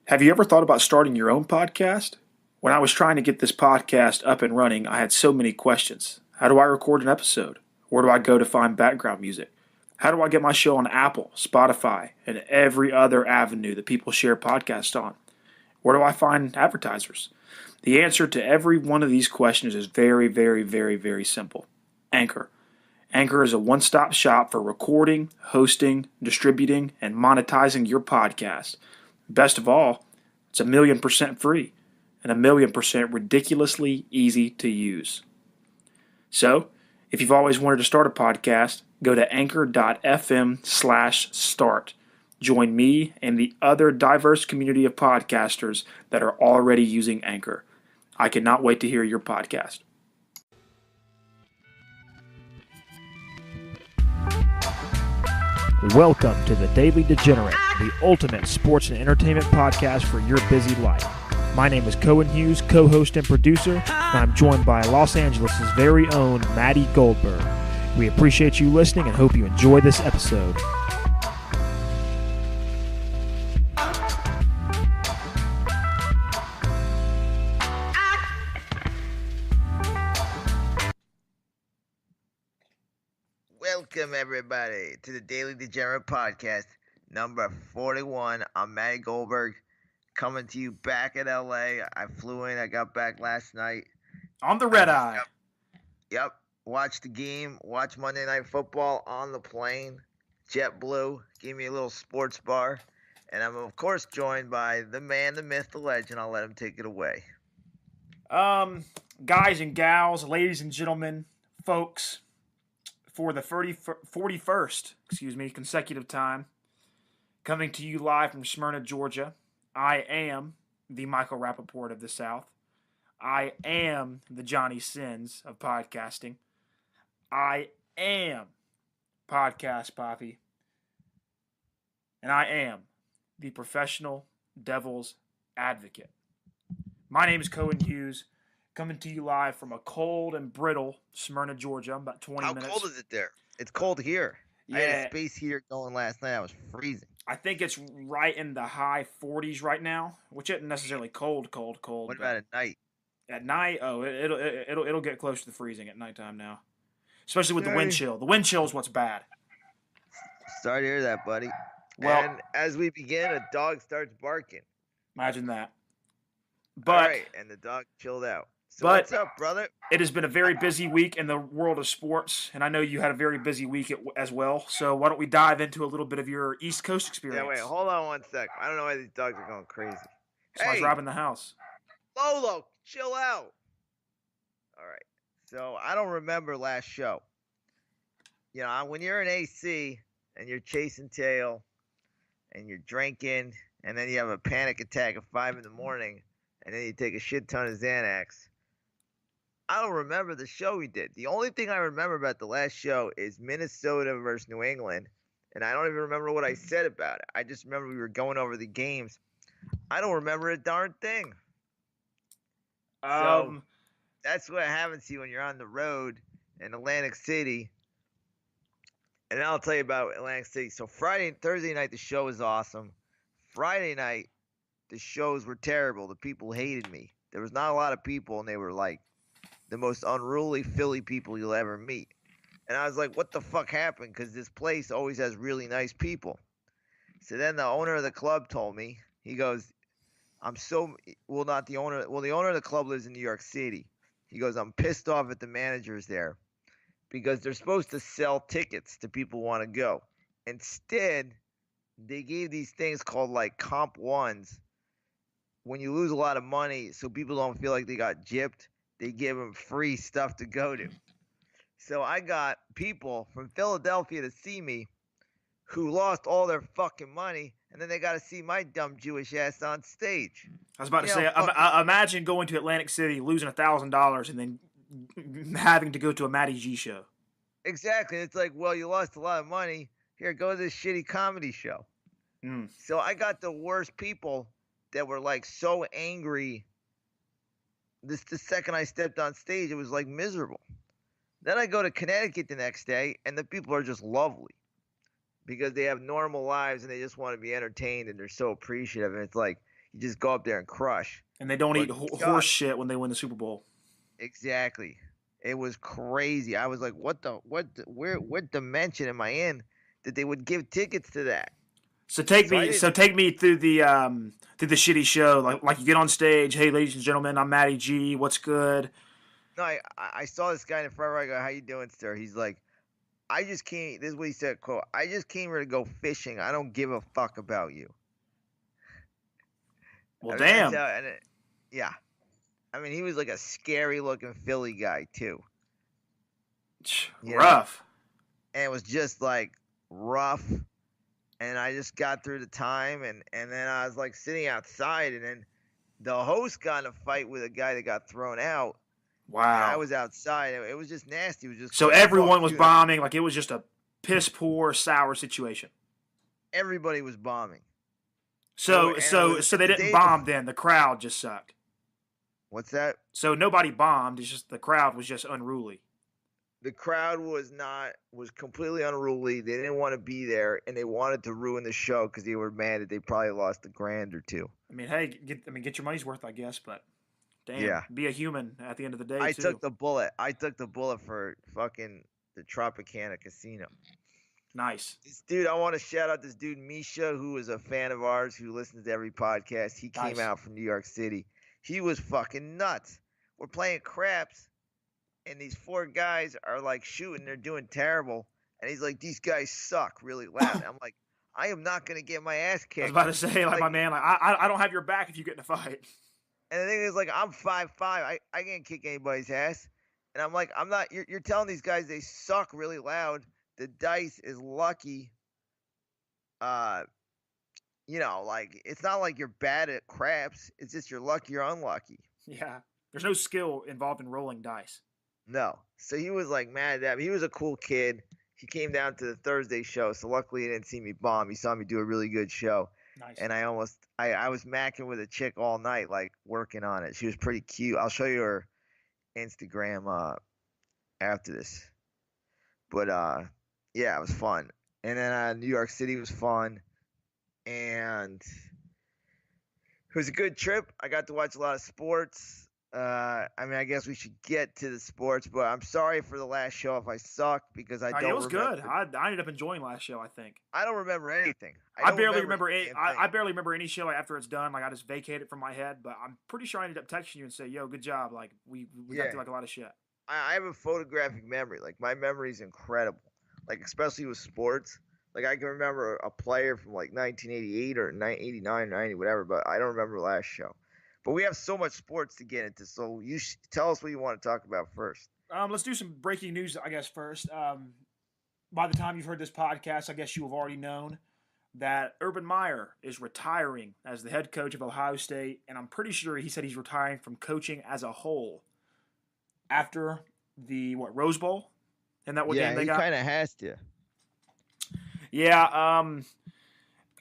Have you ever thought about starting your own podcast? When I was trying to get this podcast up and running, I had so many questions. How do I record an episode? Where do I go to find background music? How do I get my show on Apple, Spotify, and every other avenue that people share podcasts on? Where do I find advertisers? The answer to every one of these questions is very, very, very, very simple. Anchor. Anchor is a one-stop shop for recording, hosting, distributing, and monetizing your podcast. Best of all, it's 1,000,000% free and 1,000,000% ridiculously easy to use. So, if you've always wanted to start a podcast, go to anchor.fm/start. Join me and the other diverse community of podcasters that are already using Anchor. I cannot wait to hear your podcast. Welcome to the Daily Degenerate, the ultimate sports and entertainment podcast for your busy life. My name is Cohen Hughes, co-host and producer, and I'm joined by Los Angeles' very own Matty Goldberg. We appreciate you listening and hope you enjoy this episode. Welcome, everybody, to the Daily Degenerate Podcast, number 41. I'm Matty Goldberg, coming to you back at LA. I flew in. I got back last night. On the red eye. Yep. Watched the game. Watched Monday Night Football on the plane. JetBlue. Gave me a little sports bar. And I'm, of course, joined by the man, the myth, the legend. I'll let him take it away. Guys and gals, ladies and gentlemen, folks, for the 41st consecutive time, coming to you live from Smyrna, Georgia. I am the Michael Rappaport of the South. I am the Johnny Sins of podcasting. I am Podcast Poppy. And I am the professional devil's advocate. My name is Cohen Hughes, coming to you live from a cold and brittle Smyrna, Georgia. I'm about 20 minutes. How cold is it there? It's cold here. Yeah. I had a space heater going last night. I was freezing. I think it's right in the high 40s right now, which isn't necessarily cold. What about at night? At night, it'll get close to the freezing at nighttime now, especially with the wind chill. The wind chill is what's bad. Sorry to hear that, buddy. Well, and as we begin, a dog starts barking. Imagine that. All right, and the dog chilled out. So what's up, brother? It has been a very busy week in the world of sports, and I know you had a very busy week as well. So why don't we dive into a little bit of your East Coast experience? Yeah, wait, hold on one sec. I don't know why these dogs are going crazy. Someone's robbing the house. Lolo, chill out. All right. So I don't remember last show. You know, when you're in AC and you're chasing tail and you're drinking and then you have a panic attack at 5 in the morning and then you take a shit ton of Xanax, I don't remember the show we did. The only thing I remember about the last show is Minnesota versus New England, and I don't even remember what I said about it. I just remember we were going over the games. I don't remember a darn thing. So that's what happens to you when you're on the road in Atlantic City. And I'll tell you about Atlantic City. So Thursday night, the show was awesome. Friday night, the shows were terrible. The people hated me. There was not a lot of people, and they were like the most unruly Philly people you'll ever meet. And I was like, what the fuck happened? Because this place always has really nice people. So then the owner of the club told me, he goes, the owner of the club lives in New York City. He goes, I'm pissed off at the managers there because they're supposed to sell tickets to people who want to go. Instead, they gave these things called like comp ones. When you lose a lot of money, so people don't feel like they got gypped, they give them free stuff to go to. So I got people from Philadelphia to see me who lost all their fucking money, and then they got to see my dumb Jewish ass on stage. I was about to say, imagine going to Atlantic City, losing $1,000, and then having to go to a Matty G show. Exactly. It's like, well, you lost a lot of money. Here, go to this shitty comedy show. So I got the worst people that were like so angry. The second I stepped on stage, it was like miserable. Then I go to Connecticut the next day, and the people are just lovely. because they have normal lives and they just want to be entertained and they're so appreciative. And it's like, You just go up there and crush. And they don't eat horse shit when they win the Super Bowl. Exactly. It was crazy. I was like, what dimension am I in that they would give tickets to that? So take me through the shitty show. Like you get on stage, hey ladies and gentlemen, I'm Matty G. What's good? No, I saw this guy in the front row. I go, how you doing, sir? He's like, I just came. This is what he said. Quote: I just came here to go fishing. I don't give a fuck about you. Well, damn. Yeah. I mean, he was like a scary looking Philly guy too. Rough. And it was just like rough. And I just got through the time, and then I was like sitting outside, and then the host got in a fight with a guy that got thrown out. Wow. And I was outside. It was just nasty. It was just so like, everyone was bombing. Like it was just a piss poor, sour situation. Everybody was bombing. So they didn't bomb then. The crowd just sucked. What's that? So nobody bombed. It's just the crowd was just unruly. The crowd was completely unruly. They didn't want to be there, and they wanted to ruin the show because they were mad that they probably lost $1,000 or $2,000. I mean, hey, get your money's worth, I guess. But damn, be a human at the end of the day. I took the bullet. I took the bullet for fucking the Tropicana Casino. Nice. This dude, I want to shout out this dude Misha, who is a fan of ours, who listens to every podcast. He came out from New York City. He was fucking nuts. We're playing craps, and these 4 guys are like shooting. They're doing terrible. And he's like, these guys suck really loud. I'm like, I am not going to get my ass kicked. I was about to say, like my man, like I don't have your back if you get in a fight. And the thing is, like, I'm 5'5". I can't kick anybody's ass. And I'm like, I'm not. You're telling these guys they suck really loud. The dice is lucky. Like it's not like you're bad at craps. It's just you're lucky or unlucky. Yeah. There's no skill involved in rolling dice. No. So he was like mad at me. He was a cool kid. He came down to the Thursday show, so luckily he didn't see me bomb. He saw me do a really good show. Nice. And I was macking with a chick all night, like working on it. She was pretty cute. I'll show you her Instagram after this. But yeah, it was fun. And then New York City was fun. And it was a good trip. I got to watch a lot of sports. I guess we should get to the sports, but I'm sorry for the last show if I sucked because I don't remember. It was good. I ended up enjoying last show, I think. I don't remember anything. I barely remember any show after it's done. Like I just vacate it from my head, but I'm pretty sure I ended up texting you and say, yo, good job. Like we got through like a lot of shit. I have a photographic memory. Like my memory is incredible. Like especially with sports. Like I can remember a player from like 1988 or 89, 90, whatever, but I don't remember the last show. But we have so much sports to get into, so you tell us what you want to talk about first. Let's do some breaking news, I guess, first. By the time you've heard this podcast, I guess you have already known that Urban Meyer is retiring as the head coach of Ohio State, and I'm pretty sure he said he's retiring from coaching as a whole after the, Rose Bowl? Isn't that what game they got? Yeah, he kind of has to. Yeah,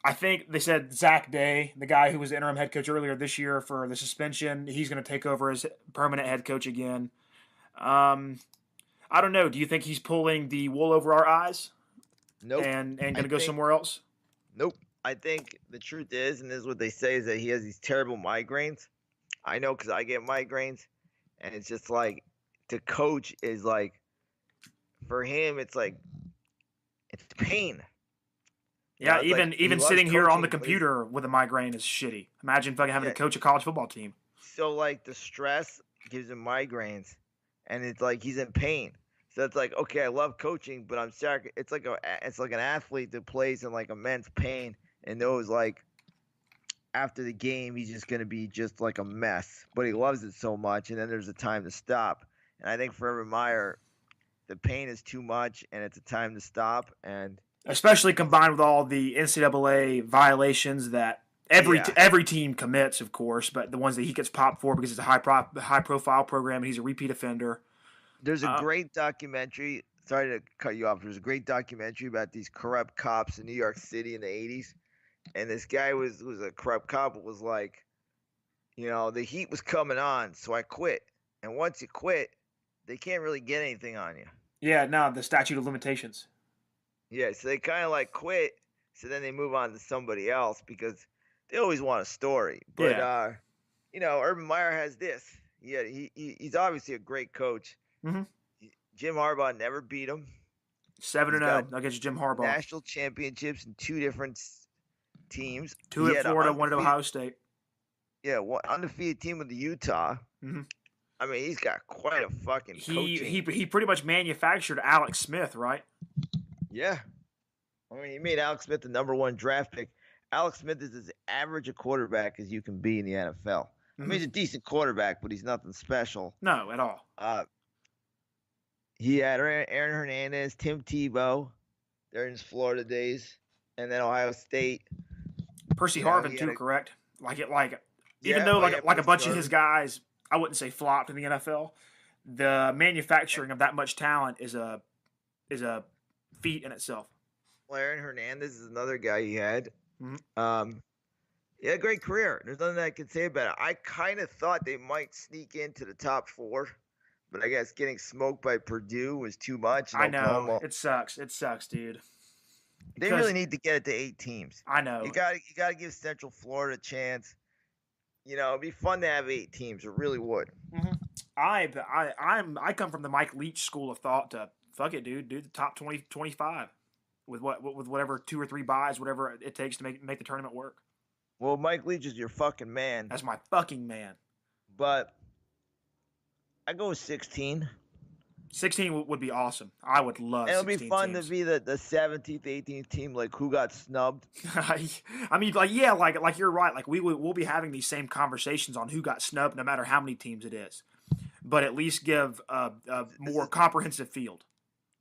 I think they said Zach Day, the guy who was the interim head coach earlier this year for the suspension, he's going to take over as permanent head coach again. I don't know. Do you think he's pulling the wool over our eyes? Nope. And going to go somewhere else? Nope. I think the truth is, and this is what they say, is that he has these terrible migraines. I know because I get migraines, and it's just like to coach is like, for him, it's like, it's pain. Yeah, even sitting here on the computer with a migraine is shitty. Imagine fucking having to coach a college football team. So like the stress gives him migraines, and it's like he's in pain. So it's like, okay, I love coaching, but I'm sorry. It's like an athlete that plays in like immense pain and knows like after the game he's just gonna be just like a mess, but he loves it so much, and then there's a time to stop. And I think for Urban Meyer, the pain is too much, and it's a time to stop, and especially combined with all the NCAA violations that every team commits, of course, but the ones that he gets popped for because it's a high profile program and he's a repeat offender. There's a great documentary. Sorry to cut you off. There's a great documentary about these corrupt cops in New York City in the 80s, and this guy was a corrupt cop. It was like, the heat was coming on, so I quit. And once you quit, they can't really get anything on you. Yeah, no, the statute of limitations. Yeah, so they kind of like quit, so then they move on to somebody else because they always want a story. But Urban Meyer has this. He's obviously a great coach. Mm-hmm. Jim Harbaugh never beat him. 7-0 against Jim Harbaugh. National championships in 2 different teams. 2 at Florida, 1 at Ohio State. Yeah, one undefeated team with the Utah. Mm-hmm. I mean, he's got quite a fucking coaching. He pretty much manufactured Alex Smith, right? Yeah. I mean, he made Alex Smith the #1 draft pick. Alex Smith is as average a quarterback as you can be in the NFL. Mm-hmm. I mean, he's a decent quarterback, but he's nothing special. No, at all. He had Aaron Hernandez, Tim Tebow during his Florida days, and then Ohio State. Percy Harvin too, correct? Even though a bunch of his guys, I wouldn't say flopped in the NFL, the manufacturing of that much talent is a feat in itself. Well, Aaron Hernandez is another guy he had. Mm-hmm. He had a great career. There's nothing I can say about it. I kind of thought they might sneak into the top 4. But I guess getting smoked by Purdue was too much. I know. It sucks. It sucks, dude. They really need to get it to 8 teams. I know. You got to give Central Florida a chance. It'd be fun to have 8 teams. It really would. Mm-hmm. I come from the Mike Leach school of thought to fuck it, dude. Do the top 20, 25 with whatever 2 or 3 buys, whatever it takes to make the tournament work. Well, Mike Leach is your fucking man. That's my fucking man. But I go with 16. 16 would be awesome. I would love 16 teams. It'll be fun teams. to be the 17th, 18th team, like who got snubbed. I mean, like you're right. Like we'll be having these same conversations on who got snubbed, no matter how many teams it is. But at least give a more comprehensive field.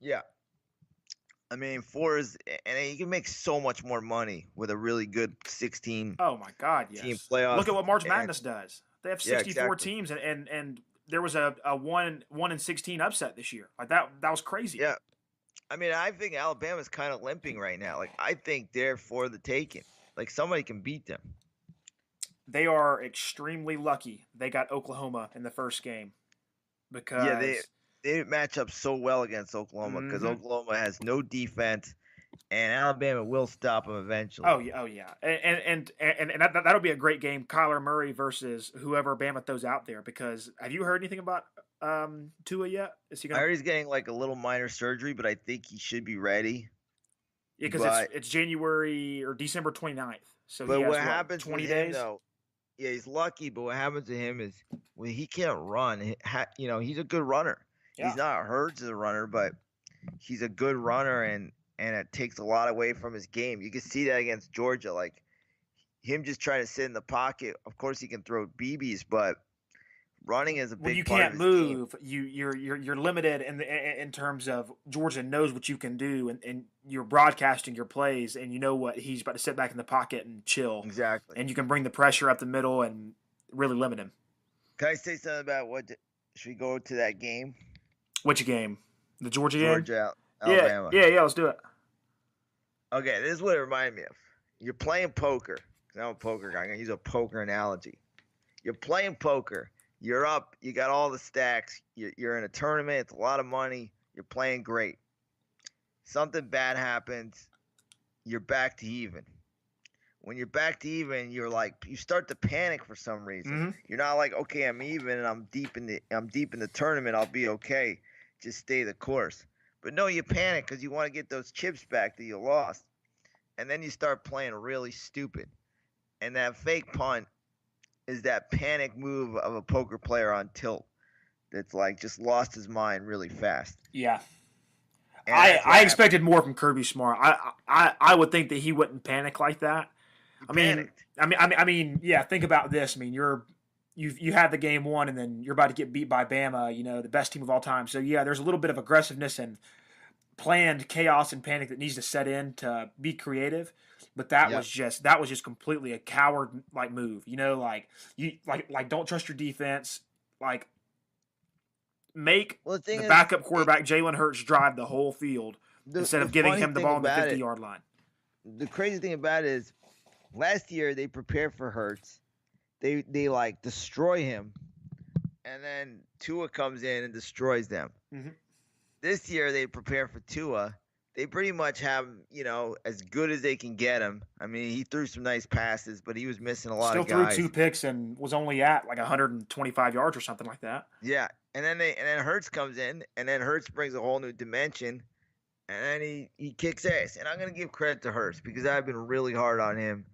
Yeah. I mean, 4 is, and you can make so much more money with a really good 16. Oh my God, yes. Team playoff. Look at what March Madness does. They have 64 exactly. teams, and there was a 1-16 upset this year. Like that was crazy. Yeah. I mean, I think Alabama's kind of limping right now. Like, I think they're for the taking. Like, somebody can beat them. They are extremely lucky they got Oklahoma in the first game. Because they match up so well against Oklahoma because Oklahoma has no defense, and Alabama will stop them eventually. Oh yeah, and that'll be a great game. Kyler Murray versus whoever Bama throws out there. Because have you heard anything about Tua yet? Is he gonna? I heard he's getting like a little minor surgery, but I think he should be ready. Yeah, because it's January or December 29th. So but he has, what happens 20 with him, days? though? Yeah, he's lucky, but what happens to him is when he can't run. He's a good runner. Yeah. He's not hurt as a runner, but he's a good runner, and it takes a lot away from his game. You can see that against Georgia, like him just trying to sit in the pocket. Of course, he can throw BBs, but running is a big part of his move. game. You're limited in terms of Georgia knows what you can do, and you're broadcasting your plays, and you know what he's about to sit back in the pocket and chill. Exactly. And you can bring the pressure up the middle and really limit him. Can I say something about should we go to that game? Which game? The Georgia game? Georgia, Alabama. Yeah, let's do it. Okay, this is what it reminded me of. You're playing poker. I'm a poker guy. I'm going to use a poker analogy. You're playing poker. You're up. You got all the stacks. You're in a tournament. It's a lot of money. You're playing great. Something bad happens. You're back to even. When you're back to even, you're like you start to panic for some reason. Mm-hmm. You're not like, okay, I'm even and I'm deep in the tournament. I'll be okay. Just stay the course. But no, you panic because you want to get those chips back that you lost, and then you start playing really stupid. And that fake punt is that panic move of a poker player on tilt that's like just lost his mind really fast. Yeah. I expected more from Kirby Smart. I would think that he wouldn't panic like that. I mean, yeah. Think about this. I mean, you had the game won, and then you're about to get beat by Bama. The best team of all time. So yeah, there's a little bit of aggressiveness and planned chaos and panic that needs to set in to be creative. But that was just completely a coward like move. Like don't trust your defense. Like make the backup quarterback Jalen Hurts drive the whole field instead of giving him the ball on the 50-yard line. The crazy thing about it is, last year they prepared for Hurts. They like destroy him, and then Tua comes in and destroys them. Mm-hmm. This year they prepare for Tua. they pretty much have as good as they can get him. I mean, he threw some nice passes, but he was missing a lot Still of threw guys. 2 picks and was only at like 125 yards or something like that. Yeah, and then Hurts comes in, and then Hurts brings a whole new dimension, and then he kicks ass. And I'm gonna give credit to Hurts because I've been really hard on him.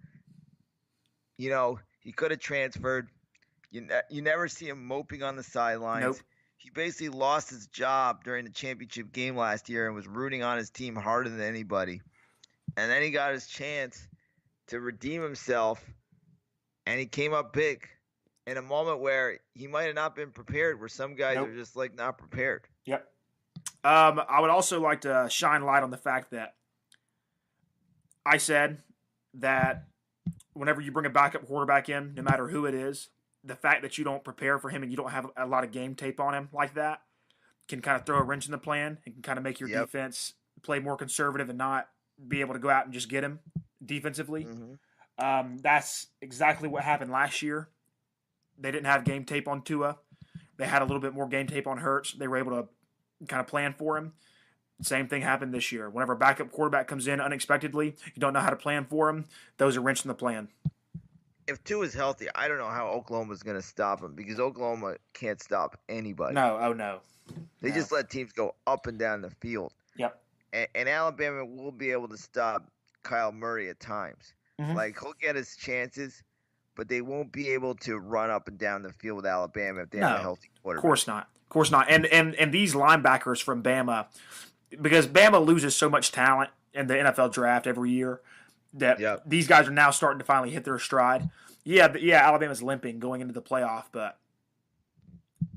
He could have transferred. You never see him moping on the sidelines. Nope. He basically lost his job during the championship game last year and was rooting on his team harder than anybody. And then he got his chance to redeem himself, and he came up big in a moment where he might have not been prepared, where some guys Nope. are just like not prepared. Yep. I would also like to shine light on the fact that I said that whenever you bring a backup quarterback in, no matter who it is, the fact that you don't prepare for him and you don't have a lot of game tape on him like that can kind of throw a wrench in the plan. It can kind of make your defense play more conservative and not be able to go out and just get him defensively. Mm-hmm. That's exactly what happened last year. They didn't have game tape on Tua. They had a little bit more game tape on Hurts. They were able to kind of plan for him. Same thing happened this year. Whenever a backup quarterback comes in unexpectedly, you don't know how to plan for him, those are wrench in the plan. If Tua is healthy, I don't know how Oklahoma's going to stop him because Oklahoma can't stop anybody. No, oh no. They just let teams go up and down the field. Yep. And Alabama will be able to stop Kyle Murray at times. Mm-hmm. Like, he'll get his chances, but they won't be able to run up and down the field with Alabama if they have a healthy quarterback. Of course not. Of course not. And these linebackers from Bama, because Bama loses so much talent in the NFL draft every year, that these guys are now starting to finally hit their stride. Yeah, Alabama's limping going into the playoff, but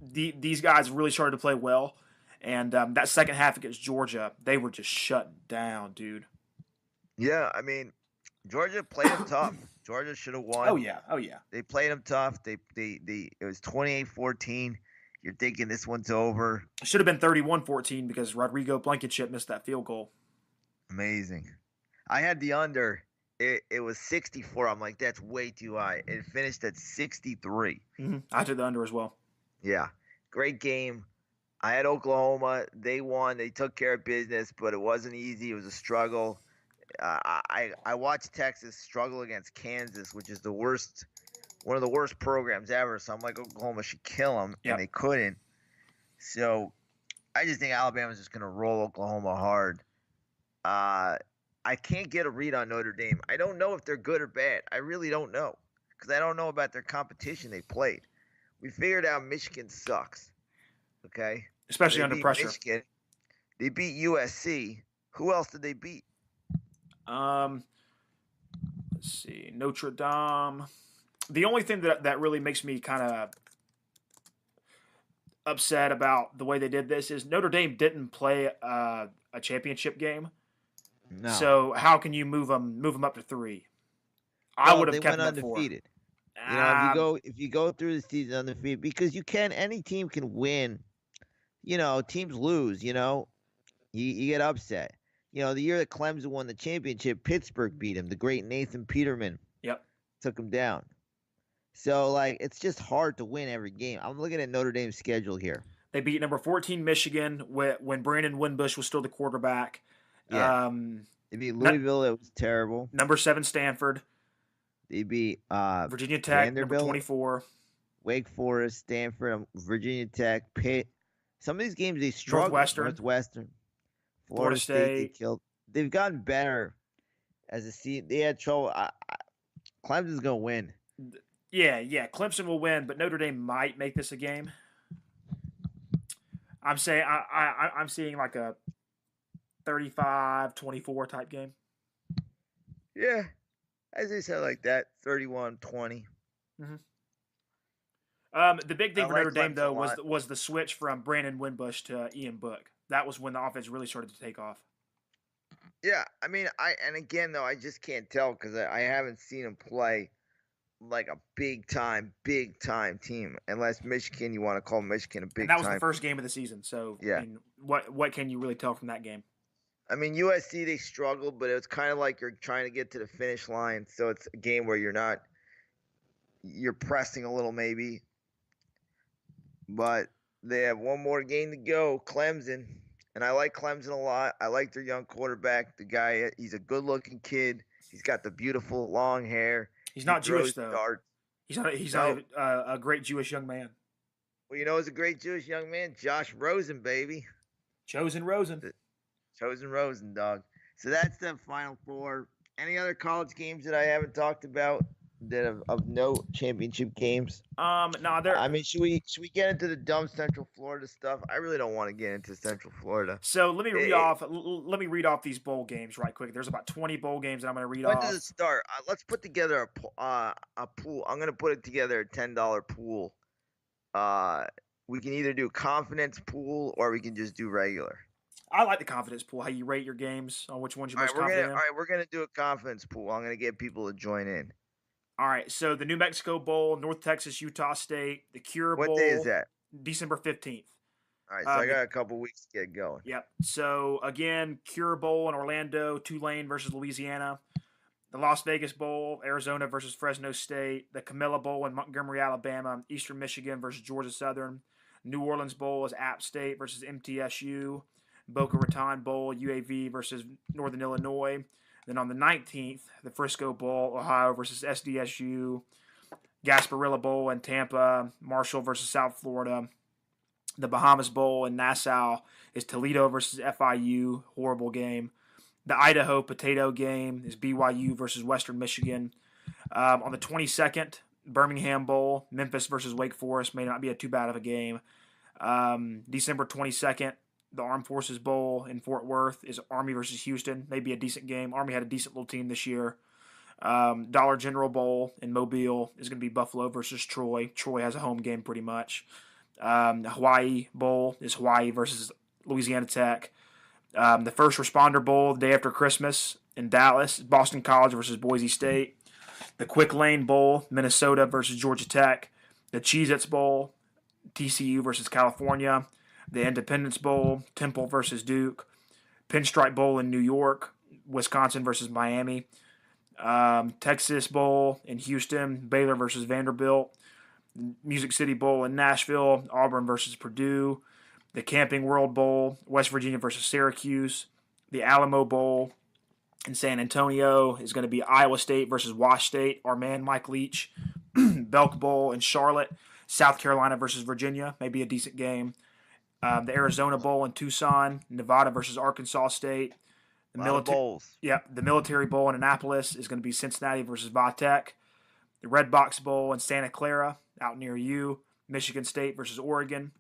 these guys really started to play well. And that second half against Georgia, they were just shut down, dude. Yeah, I mean, Georgia played them tough. Georgia should have won. Oh yeah. They played them tough. It was 28-14. You're thinking this one's over. It should have been 31-14 because Rodrigo Blankenship missed that field goal. Amazing. I had the under. It was 64. I'm like, that's way too high. It finished at 63. Mm-hmm. I took the under as well. Yeah. Great game. I had Oklahoma. They won. They took care of business, but it wasn't easy. It was a struggle. I watched Texas struggle against Kansas, which is one of the worst programs ever. So I'm like, Oklahoma should kill them, and they couldn't. So I just think Alabama's just going to roll Oklahoma hard. I can't get a read on Notre Dame. I don't know if they're good or bad. I really don't know because I don't know about their competition they played. We figured out Michigan sucks, okay? Especially under pressure. Michigan. They beat USC. Who else did they beat? Let's see. Notre Dame. The only thing that really makes me kind of upset about the way they did this is Notre Dame didn't play a championship game. No. So how can you move them up to 3? I would have kept them at 4. Undefeated. If you go through the season undefeated, because any team can win. Teams lose. You get upset. The year that Clemson won the championship, Pittsburgh beat him. The great Nathan Peterman. Yep. Took him down. So it's just hard to win every game. I'm looking at Notre Dame's schedule here. They beat number 14 Michigan when Brandon Wimbush was still the quarterback. Yeah. They beat Louisville. It was terrible. Number 7 Stanford. They beat Virginia Tech, Vanderbilt, number 24. Wake Forest, Stanford, Virginia Tech, Pitt. Some of these games they struggled. Northwestern, Florida State. They've gotten better as a seed. They had trouble. Clemson's gonna win. Yeah. Clemson will win, but Notre Dame might make this a game. I'm saying I'm seeing like a 35-24 type game. Yeah. As they said, like that, 31-20. Mm-hmm. The big thing for Notre Dame, though, was the switch from Brandon Wimbush to Ian Book. That was when the offense really started to take off. Yeah, I mean, I just can't tell because I haven't seen him play like a big time team. Unless Michigan, you want to call Michigan a big time. And that was the first game of the season. So, yeah. I mean, what can you really tell from that game? I mean, USC, they struggled, but it was kind of like you're trying to get to the finish line. So it's a game where you're pressing a little maybe. But they have one more game to go, Clemson. and I like Clemson a lot. I like their young quarterback. The guy, he's a good-looking kid. He's got the beautiful long hair. He's He not Jewish throws though. darts. He's not. He's not No, even, a great Jewish young man. well, you know, he's a great Jewish young man, Josh Rosen, baby. Chosen Rosen. Chosen Rosen, dog. So that's the Final Four. Any other college games that I haven't talked about that of note? Championship games? No, there. I mean, should we get into the dumb Central Florida stuff? I really don't want to get into Central Florida. So let me read It- off. Let me read off these bowl games right quick. There's about 20 bowl games that I'm going to read When off. does it start? Let's put together a pool. I'm gonna put it together a $10 pool. We can either do confidence pool or we can just do regular. I like the confidence pool. How you rate your games on which ones you're most confident in. All right, we're gonna do a confidence pool. I'm gonna get people to join in. All right. So the New Mexico Bowl, North Texas, Utah State, the Cure Bowl. What day is that? December 15th. All right, so I got a couple weeks to get going. Yep. So again, Cure Bowl in Orlando, Tulane versus Louisiana. The Las Vegas Bowl, Arizona versus Fresno State. The Camilla Bowl in Montgomery, Alabama. Eastern Michigan versus Georgia Southern. New Orleans Bowl is App State versus MTSU. Boca Raton Bowl, UAV versus Northern Illinois. Then on the 19th, the Frisco Bowl, Ohio versus SDSU. Gasparilla Bowl in Tampa. Marshall versus South Florida. The Bahamas Bowl in Nassau is Toledo versus FIU. Horrible game. The Idaho Potato game is BYU versus Western Michigan. On the 22nd, Birmingham Bowl, Memphis versus Wake Forest. May not be too bad of a game. December 22nd, the Armed Forces Bowl in Fort Worth is Army versus Houston. Maybe a decent game. Army had a decent little team this year. Dollar General Bowl in Mobile is going to be Buffalo versus Troy. Troy has a home game pretty much. The Hawaii Bowl is Hawaii versus Louisiana Tech. The First Responder Bowl, the day after Christmas in Dallas, Boston College versus Boise State. The Quick Lane Bowl, Minnesota versus Georgia Tech. The Cheez-Its Bowl, TCU versus California. The Independence Bowl, Temple versus Duke. Pinstripe Bowl in New York, Wisconsin versus Miami. Texas Bowl in Houston, Baylor versus Vanderbilt. Music City Bowl in Nashville, Auburn versus Purdue. The Camping World Bowl, West Virginia versus Syracuse. The Alamo Bowl in San Antonio is going to be Iowa State versus Wash State. Our man Mike Leach. Belk Bowl in Charlotte, South Carolina versus Virginia, maybe a decent game. The Arizona Bowl in Tucson, Nevada versus Arkansas State. The bowls. Yeah, the Military Bowl in Annapolis is going to be Cincinnati versus Vatech. The Red Box Bowl in Santa Clara, out near you, Michigan State versus Oregon.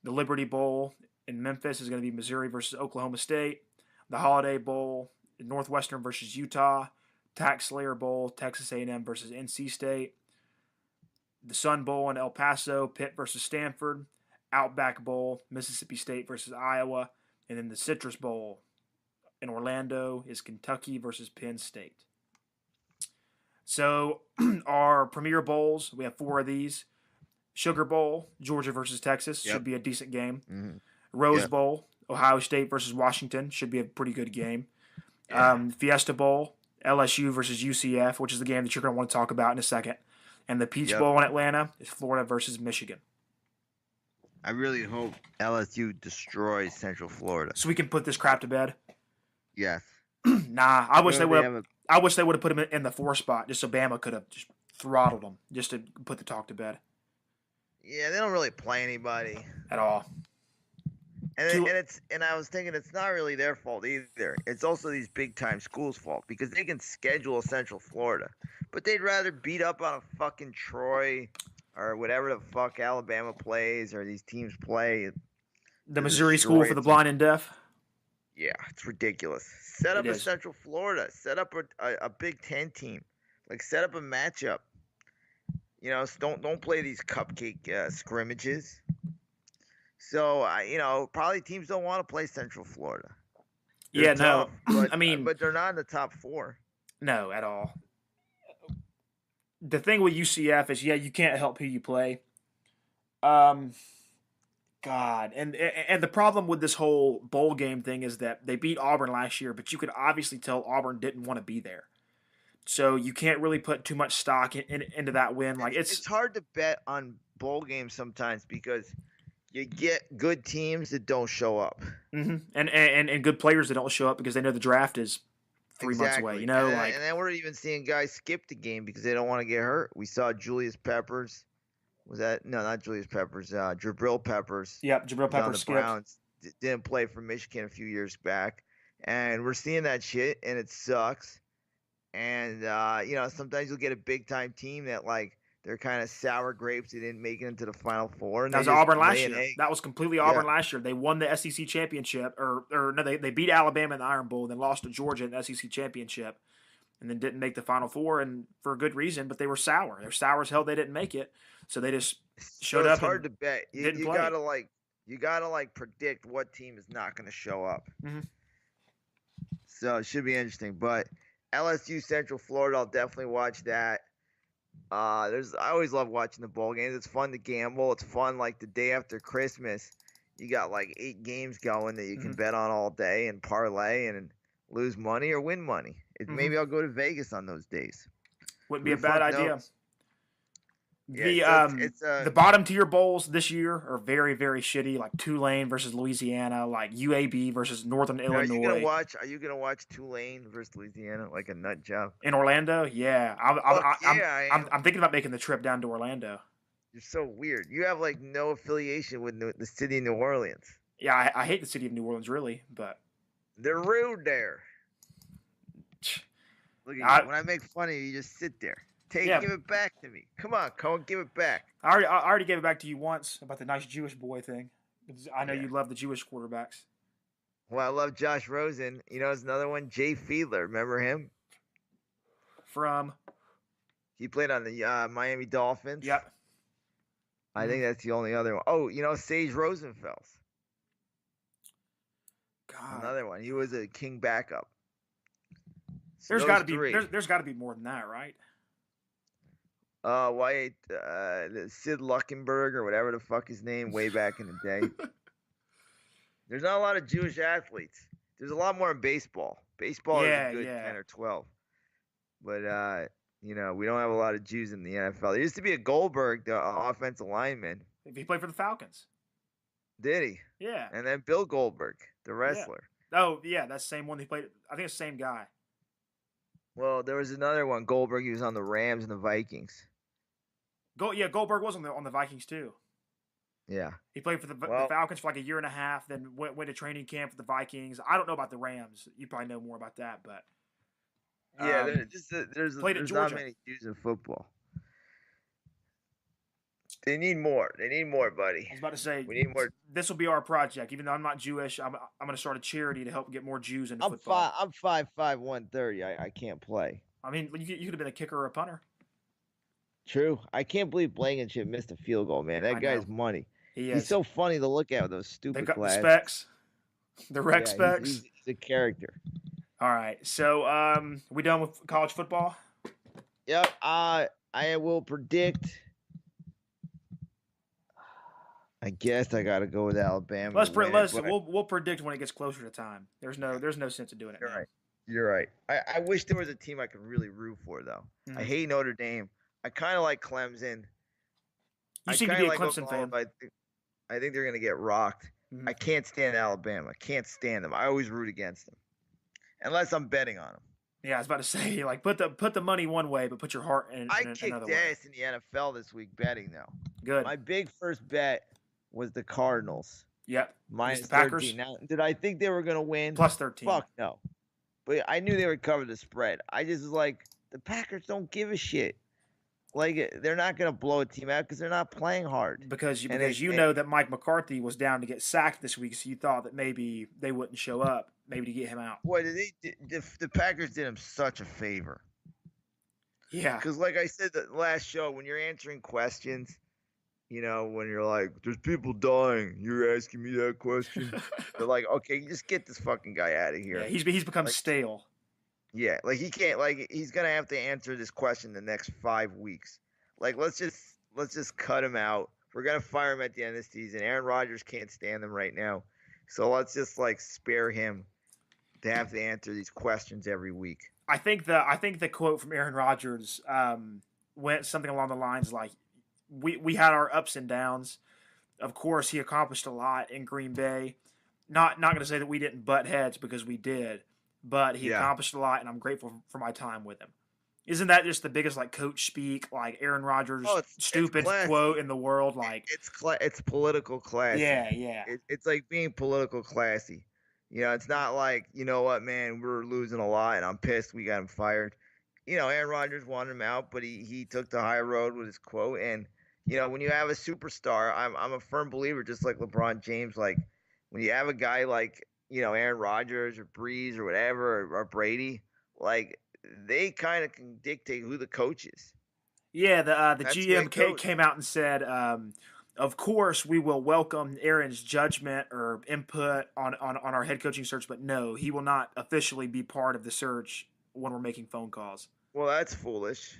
The Liberty Bowl in Memphis is going to be Missouri versus Oklahoma State. The Holiday Bowl in Northwestern versus Utah. Tax Slayer Bowl, Texas A&M versus NC State. The Sun Bowl in El Paso, Pitt versus Stanford. Outback Bowl, Mississippi State versus Iowa. And then the Citrus Bowl in Orlando is Kentucky versus Penn State. So our premier bowls, we have 4 of these. Sugar Bowl, Georgia versus Texas, should be a decent game. Mm-hmm. Rose Bowl, Ohio State versus Washington, should be a pretty good game. Fiesta Bowl, LSU versus UCF, which is the game that you're going to want to talk about in a second. And the Peach Bowl in Atlanta is Florida versus Michigan. I really hope LSU destroys Central Florida. So we can put this crap to bed? Yes. Nah, I wish they would have put him in the 4 spot just so Bama could have just throttled them just to put the talk to bed. Yeah, they don't really play anybody At all. And I was thinking it's not really their fault either. It's also these big time schools' fault because they can schedule Central Florida, but they'd rather beat up on a fucking Troy or whatever the fuck Alabama plays or these teams play. The Missouri School for the Blind and Deaf. Yeah, it's ridiculous. Set up a Central Florida. Set up a Big Ten team. Like set up a matchup. You know, don't play these cupcake scrimmages. So probably teams don't want to play Central Florida. They're tough, but, but they're not in the top 4. No, at all. The thing with UCF is, you can't help who you play. God, and the problem with this whole bowl game thing is that they beat Auburn last year, but you could obviously tell Auburn didn't want to be there. So you can't really put too much stock into that win. Like it's hard to bet on bowl games sometimes because You get good teams that don't show up. Mm-hmm. And good players that don't show up because they know the draft is 3 months away. Exactly. You know, And then we're even seeing guys skip the game because they don't want to get hurt. We saw Julius Peppers. Was that no, not Julius Peppers? Jabril Peppers. Yep, Jabril Peppers on the skipped. Browns. Didn't play for Michigan a few years back, and we're seeing that shit, and it sucks. And sometimes you'll get a big time team that like they're kind of sour grapes. They didn't make it into the Final Four. And that was Auburn last year. That was completely Auburn last year. They won the SEC championship, or no, they beat Alabama in the Iron Bowl, and then lost to Georgia in the SEC championship, and then didn't make the Final Four, and for a good reason. But they were sour. They're sour as hell. They didn't make it, so they just showed up. It's hard to bet. You play. gotta predict what team is not going to show up. Mm-hmm. So it should be interesting. But LSU Central Florida, I'll definitely watch that. I always love watching the bowl games. It's fun to gamble. It's fun like the day after Christmas. You got like 8 games going that you can bet on all day and parlay and lose money or win money. Maybe I'll go to Vegas on those days. Wouldn't be a bad idea. Yeah, the bottom tier bowls this year are very, very shitty. Like Tulane versus Louisiana, like UAB versus Northern Illinois. Are you gonna watch Tulane versus Louisiana like a nut job in Orlando? Yeah, I'm thinking about making the trip down to Orlando. You're so weird. You have like no affiliation with the city of New Orleans. Yeah, I hate the city of New Orleans, really, but they're rude there. Look at you. When I make fun of you, you just sit there. Give it back to me. Come on, Cohen, give it back. I already gave it back to you once about the nice Jewish boy thing. I know you love the Jewish quarterbacks. Well, I love Josh Rosen. There's another one, Jay Fiedler. Remember him? He played on the Miami Dolphins. Yep. I think that's the only other one. Oh, Sage Rosenfels. God. Another one. He was a king backup. So there's got to be more than that, right? Sid Luckenberg or whatever the fuck his name way back in the day. There's not a lot of Jewish athletes. There's a lot more in baseball. Baseball is a good 10 or 12. But we don't have a lot of Jews in the NFL. There used to be a Goldberg, the offensive lineman. He played for the Falcons. Did he? Yeah. And then Bill Goldberg, the wrestler. Yeah. Oh, yeah, that's the same one he played. I think it's the same guy. Well, there was another one, Goldberg. He was on the Rams and the Vikings. Goldberg was on the Vikings too. Yeah. He played for the Falcons for like a year and a half, then went to training camp for the Vikings. I don't know about the Rams. You probably know more about that, but there's not many Jews in football. They need more. They need more, buddy. I was about to say, we need more. This will be our project. Even though I'm not Jewish, I'm going to start a charity to help get more Jews into football. I'm 5'5", 130. I can't play. I mean, you could have been a kicker or a punter. True. I can't believe Blankenship missed a field goal, man. That guy's money. He's so funny to look at with those stupid glasses. The specs. The rec specs. He's a character. All right. So, we done with college football? Yep. I will predict. I guess I got to go with Alabama. We'll predict when it gets closer to time. There's no sense in doing it. You're right. I wish there was a team I could really root for, though. I hate Notre Dame. I kind of like Clemson. You seem to be a Clemson fan. But I think they're going to get rocked. I can't stand Alabama. I can't stand them. I always root against them, unless I'm betting on them. Yeah, I was about to say, like, put the money one way, but put your heart in another way. I kicked ass in the NFL this week betting, though. Good. My big first bet was the Cardinals. Yep. Minus the Packers. 13. Now, did I think they were going to win? Plus 13. Fuck no. But I knew they would cover the spread. I just was like, the Packers don't give a shit. Like, they're not going to blow a team out because they're not playing hard. Because you know that Mike McCarthy was down to get sacked this week, so you thought that maybe they wouldn't show up, maybe to get him out. Boy, the Packers did him such a favor. Yeah. Because like I said the last show, when you're answering questions, when you're like, there's people dying, you're asking me that question? They're like, okay, just get this fucking guy out of here. Yeah, he's become stale. Yeah, like he can't, like he's gonna have to answer this question the next 5 weeks. Like let's just cut him out. We're gonna fire him at the end of the season. Aaron Rodgers can't stand them right now, so let's just like spare him to have to answer these questions every week. I think the quote from Aaron Rodgers went something along the lines like, we had our ups and downs, Of course, he accomplished a lot in Green Bay. Not going to say that we didn't butt heads because we did, but he Yeah. accomplished a lot, and I'm grateful for my time with him. Isn't that just the biggest like coach speak, like Aaron Rodgers' It's stupid classy. quote in the world? Like It's political classy. yeah. It's like being political classy. It's not like, you know what, man, we're losing a lot and I'm pissed we got him fired. Aaron Rodgers wanted him out, but he took the high road with his quote. And when you have a superstar, I'm a firm believer, just like LeBron James. Like when you have a guy like Aaron Rodgers or Breeze or whatever or Brady, like they kind of can dictate who the coach is. Yeah, the That's GM came out and said, of course, we will welcome Aaron's judgment or input on our head coaching search, but no, he will not officially be part of the search when we're making phone calls. Well, that's foolish.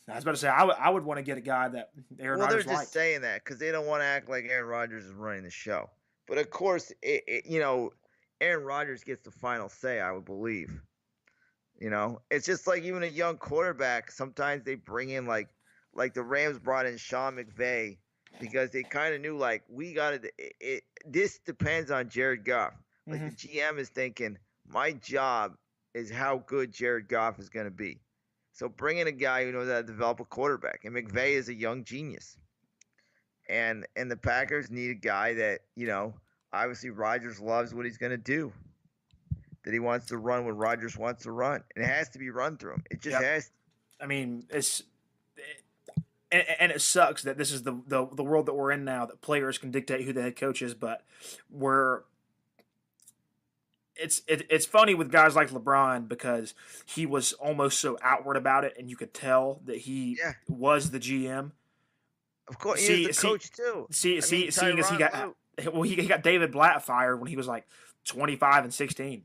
I was about to say, I would want to get a guy that Aaron Rodgers liked. Well, they're just saying that because they don't want to act like Aaron Rodgers is running the show. But of course, Aaron Rodgers gets the final say, I would believe. It's just like even a young quarterback. Sometimes they bring in like the Rams brought in Sean McVay because they kind of knew like we got to. This depends on Jared Goff. Like the GM is thinking, my job is how good Jared Goff is going to be. So bring in a guy who knows how to develop a quarterback, and McVay is a young genius. And the Packers need a guy that obviously Rodgers loves what he's going to do. That he wants to run when Rodgers wants to run. And it has to be run through him. It just has. I mean, and it sucks that this is the world that we're in now, that players can dictate who the head coach is, but it's funny with guys like LeBron because he was almost so outward about it, and you could tell that he was the GM. Of course, he was the coach too. Seeing as he got David Blatt fired when he was like 25 and 16.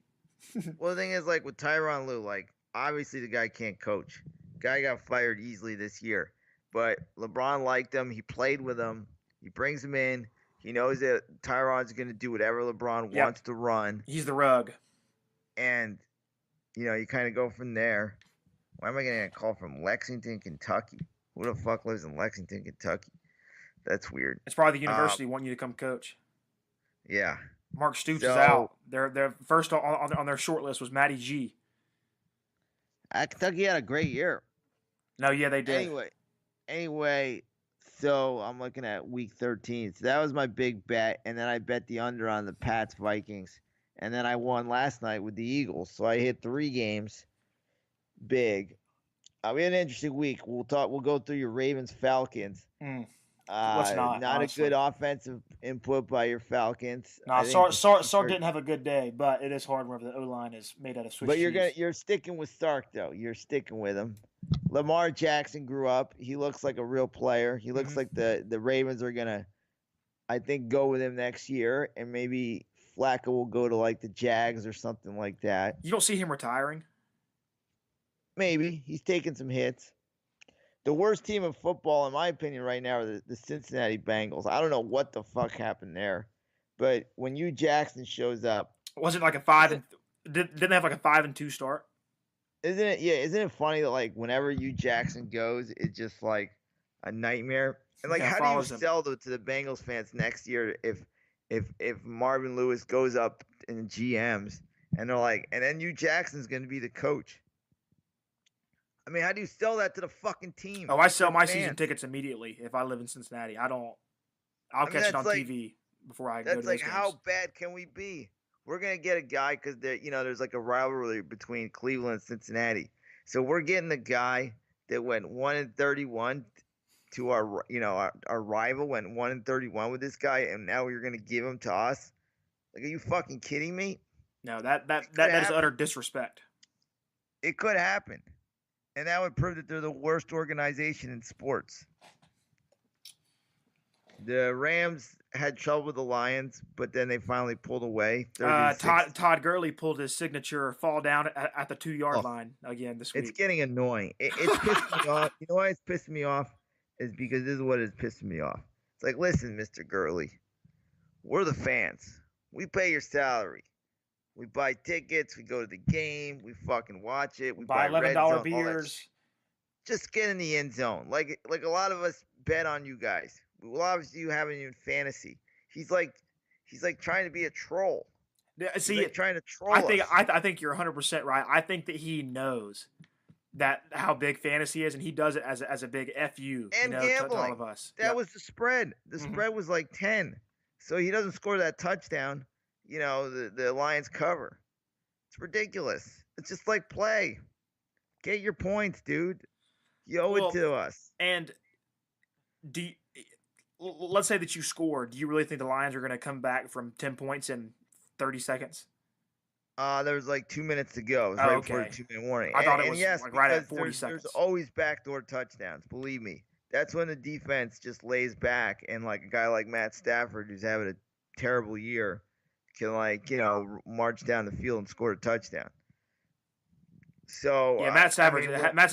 Well, the thing is, like with Tyronn Lue, like obviously the guy can't coach. Guy got fired easily this year, but LeBron liked him. He played with him. He brings him in. He knows that Tyron's going to do whatever LeBron wants to run. He's the rug, and you kind of go from there. Why am I getting a call from Lexington, Kentucky? Who the fuck lives in Lexington, Kentucky? That's weird. It's probably the university wanting you to come coach. Yeah. Mark Stoops is out. Their first on their short list was Matty G. Kentucky had a great year. No, yeah, they did. Anyway, so I'm looking at week 13. So that was my big bet, and then I bet the under on the Pats Vikings, and then I won last night with the Eagles. So I hit 3 games, big. We had an interesting week. We'll go through your Ravens Falcons. Let's not honestly. A good offensive input by your Falcons. No, Sark didn't have a good day, but it is hard whenever the O-line is made out of Swiss cheese. But you're sticking with Sark though. You're sticking with him. Lamar Jackson grew up. He looks like a real player. He looks like the Ravens are gonna, I think, go with him next year, and maybe Flacco will go to like the Jags or something like that. You don't see him retiring? Maybe. He's taking some hits. The worst team of football, in my opinion, right now are the Cincinnati Bengals. I don't know what the fuck happened there, but when Hugh Jackson shows up, wasn't like a 5 and didn't have like a 5-2 start? Isn't it? Yeah, isn't it funny that like whenever Hugh Jackson goes, it's just like a nightmare. And like, how do you sell to the Bengals fans next year if Marvin Lewis goes up in GMs and they're like, and then Hugh Jackson's going to be the coach? I mean, how do you sell that to the fucking team? Oh, I sell my season tickets immediately if I live in Cincinnati. I'll catch it on TV before I go to those games. That's like, how bad can we be? We're going to get a guy because there's like a rivalry between Cleveland and Cincinnati. So we're getting a guy that went 1-31 to our rival went 1-31 with this guy, and now you're going to give him to us? Like, are you fucking kidding me? No, that is utter disrespect. It could happen. And that would prove that they're the worst organization in sports. The Rams had trouble with the Lions, but then they finally pulled away. Todd Gurley pulled his signature fall down at the 2-yard line again this week. It's getting annoying. It's pissing me off. You know why it's pissing me off? Is because this is what is pissing me off. It's like, listen, Mr. Gurley, we're the fans. We pay your salary. We buy tickets. We go to the game. We fucking watch it. We buy $11 beers. Just get in the end zone. Like a lot of us bet on you guys. well, obviously you haven't even fantasy. He's like trying to be a troll. Yeah, He's see, like trying to I troll think us. I think you're 100% right. I think that he knows that how big fantasy is, and he does it as a big fu, And to all gambling. of us. That Yep. was the spread. The Mhm. spread was like 10. So he doesn't score that touchdown. The Lions cover. It's ridiculous. It's just like play. Get your points, dude. You owe it Well, to us. and do you, let's say that you scored. Do you really think the Lions are going to come back from 10 points in 30 seconds? There was like 2 minutes to go. It was Oh, right before the okay. 2-minute warning. I thought it And was yes, like right because at 40 there's seconds. always backdoor touchdowns. Believe me, that's when the defense just lays back, and like a guy like Matt Stafford, who's having a terrible year, can march down the field and score a touchdown. So Yeah, Matt Stafford's I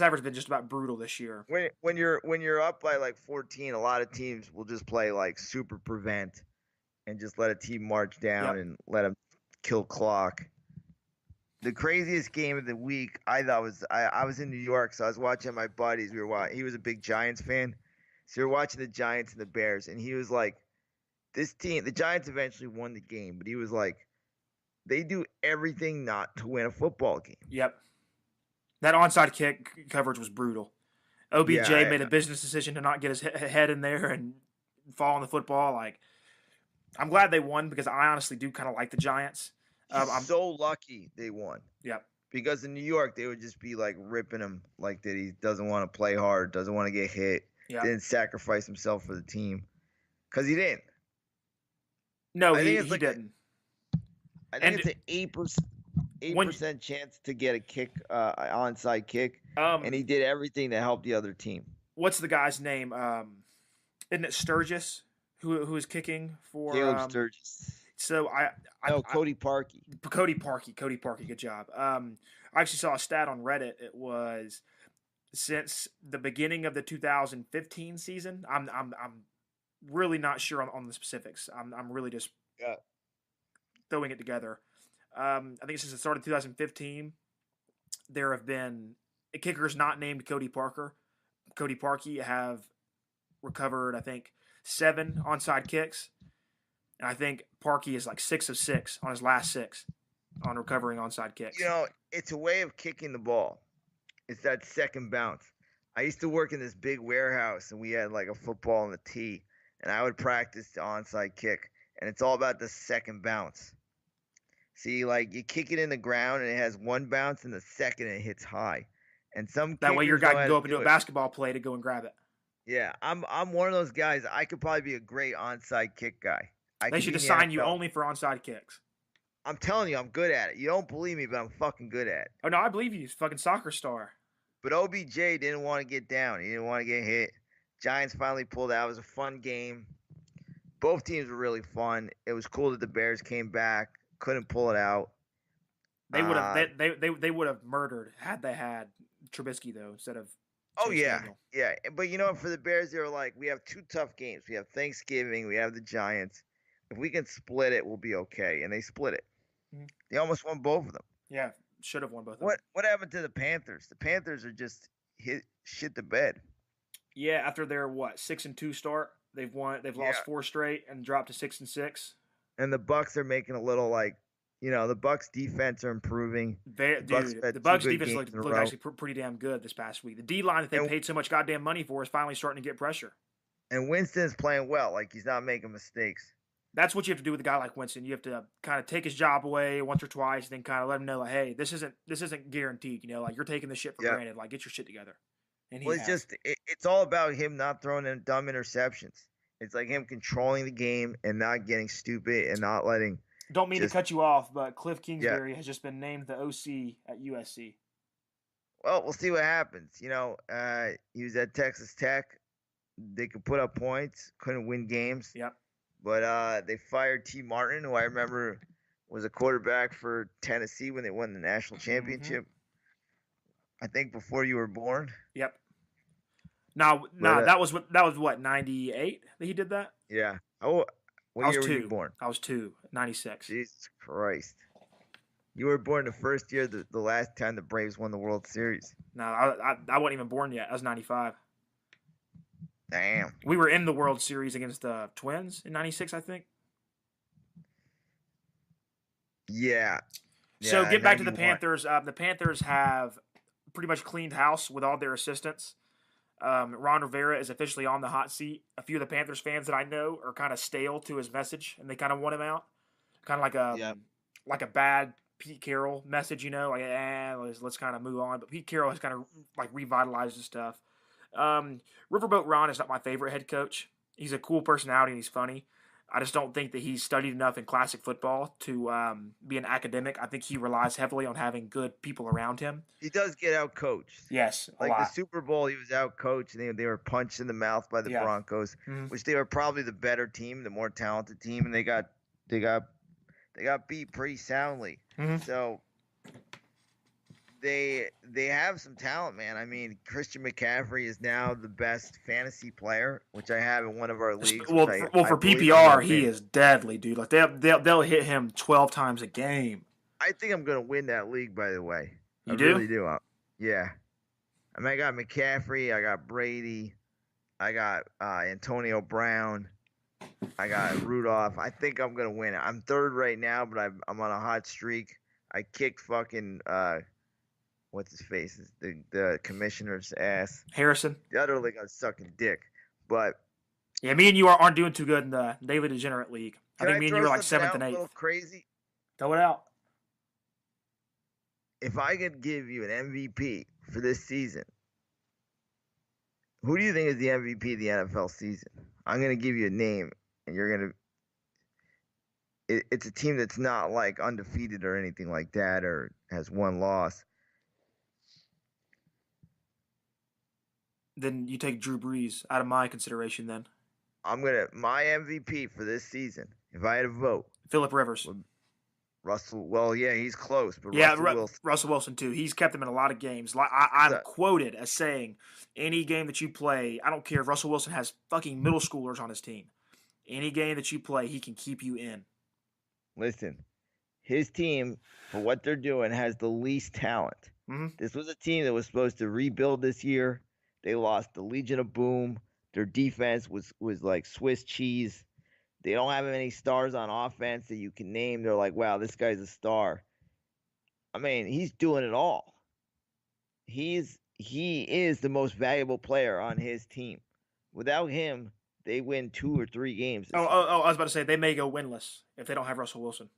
mean, been just about brutal this year. when you're up by like 14, a lot of teams will just play like super prevent and just let a team march down Yep. and let them kill clock. The craziest game of the week I thought was I was in New York, so I was watching my buddies. He was a big Giants fan, so we were watching the Giants and the Bears, and he was like, "This team, the Giants eventually won the game, but he was like, they do everything not to win a football game." Yep. That onside kick coverage was brutal. OBJ Yeah, made a business decision to not get his head in there and fall on the football. Like, I'm glad they won because I honestly do kind of like the Giants. I'm so lucky they won. Yep. Because in New York, they would just be like ripping him like that. He doesn't want to play hard, doesn't want to get hit, Yep. didn't sacrifice himself for the team. Because he didn't. No, I he think it's like didn't. I think it's an 8% chance to get a kick, onside kick, and he did everything to help the other team. What's the guy's name? Isn't it Sturgis who is kicking for Caleb Sturgis? So Cody Parkey. Cody Parkey, good job. I actually saw a stat on Reddit. It was since the beginning of the 2015 season. I'm really not sure on the specifics. I'm really just throwing it together. I think since the start of 2015, there have been kickers not named Cody Parkey have recovered, I think, 7 onside kicks. And I think Parkey is like 6 of 6 on his last 6 on recovering onside kicks. It's a way of kicking the ball. It's that second bounce. I used to work in this big warehouse, and we had like a football and a tee, and I would practice the onside kick, and it's all about the second bounce. See, like you kick it in the ground, and it has one bounce, and the second it hits high. And that way your guy can go up and do a basketball play to go and grab it. Yeah, I'm one of those guys. I could probably be a great onside kick guy. They should assign you only for onside kicks. I'm telling you, I'm good at it. You don't believe me, but I'm fucking good at it. Oh, no, I believe you. He's a fucking soccer star. But OBJ didn't want to get down. He didn't want to get hit. Giants finally pulled out. It was a fun game. Both teams were really fun. It was cool that the Bears came back. Couldn't pull it out. They would have they would have murdered had they had Trubisky, though, instead of Daniel. Yeah. But for the Bears, they were like, we have 2 tough games. We have Thanksgiving. We have the Giants. If we can split it, we'll be okay. And they split it. Mm-hmm. They almost won both of them. Yeah, should have won both of them. What happened to the Panthers? The Panthers are just shit the bed. Yeah, after their 6-2 start, they've lost 4 straight and dropped to 6-6. And the Bucks are making a little the Bucks defense are improving. The Bucks defense looked actually pretty damn good this past week. The D line that they paid so much goddamn money for is finally starting to get pressure. And Winston's playing well, like he's not making mistakes. That's what you have to do with a guy like Winston. You have to kind of take his job away once or twice, and then kind of let him know, like, hey, this isn't guaranteed. Like you're taking this shit for granted. Like get your shit together. And it's all about him not throwing in dumb interceptions. It's like him controlling the game and not getting stupid and not letting. Don't mean to cut you off, but Cliff Kingsbury has just been named the OC at USC. Well, we'll see what happens. He was at Texas Tech. They could put up points, couldn't win games. Yep. But they fired T. Martin, who I remember was a quarterback for Tennessee when they won the national championship. I think before you were born. Yep. That was what 98 that he did that. Yeah. Oh, what year were you born? I was 2, 96. Jesus Christ. You were born the first year, the last time the Braves won the World Series. No, I wasn't even born yet. I was 95. Damn. We were in the World Series against the Twins in '96, I think. Yeah. So get back to the 91. Panthers. The Panthers have pretty much cleaned house with all their assistants. Ron Rivera is officially on the hot seat. A few of the Panthers fans that I know are kind of stale to his message, and they kind of want him out. Kind of like a bad Pete Carroll message, like let's kind of move on. But Pete Carroll has kind of like revitalized his stuff. Riverboat Ron is not my favorite head coach. He's a cool personality and he's funny. I just don't think that he's studied enough in classic football to be an academic. I think he relies heavily on having good people around him. He does get out coached. Yes, like the Super Bowl, he was out coached, and they were punched in the mouth by the Broncos, which they were probably the better team, the more talented team, and they got beat pretty soundly. So they have some talent, man. I mean, Christian McCaffrey is now the best fantasy player, which I have in one of our leagues. Well, for PPR, he is deadly, dude. Like they'll hit him 12 times a game. I think I'm gonna win that league. By the way, I really do. Yeah. I mean, I got McCaffrey, I got Brady, I got Antonio Brown, I got Rudolph. I think I'm gonna win it. I'm third right now, but I'm on a hot streak. I kicked fucking what's his face? The commissioner's ass. Harrison. The other league I was sucking dick. But yeah, me and you aren't doing too good in the Daily Degenerate League. I think me and you are like 7th and 8th. A little crazy. Throw it out. If I could give you an MVP for this season, who do you think is the MVP of the NFL season? I'm gonna give you a name, and you're gonna. It's a team that's not like undefeated or anything like that, or has one loss. Then you take Drew Brees out of my consideration. Then my MVP for this season, if I had a vote, Phillip Rivers. Russell, well, yeah, he's close, but Russell Wilson too. He's kept them in a lot of games. I'm quoted as saying, any game that you play, I don't care if Russell Wilson has fucking middle schoolers on his team. Any game that you play, he can keep you in. Listen, his team, for what they're doing, has the least talent. This was a team that was supposed to rebuild this year. They lost the Legion of Boom. Their defense was like Swiss cheese. They don't have any stars on offense that you can name. They're like, wow, this guy's a star. I mean, he's doing it all. He is the most valuable player on his team. Without him, they win 2 or 3 games. I was about to say, they may go winless if they don't have Russell Wilson.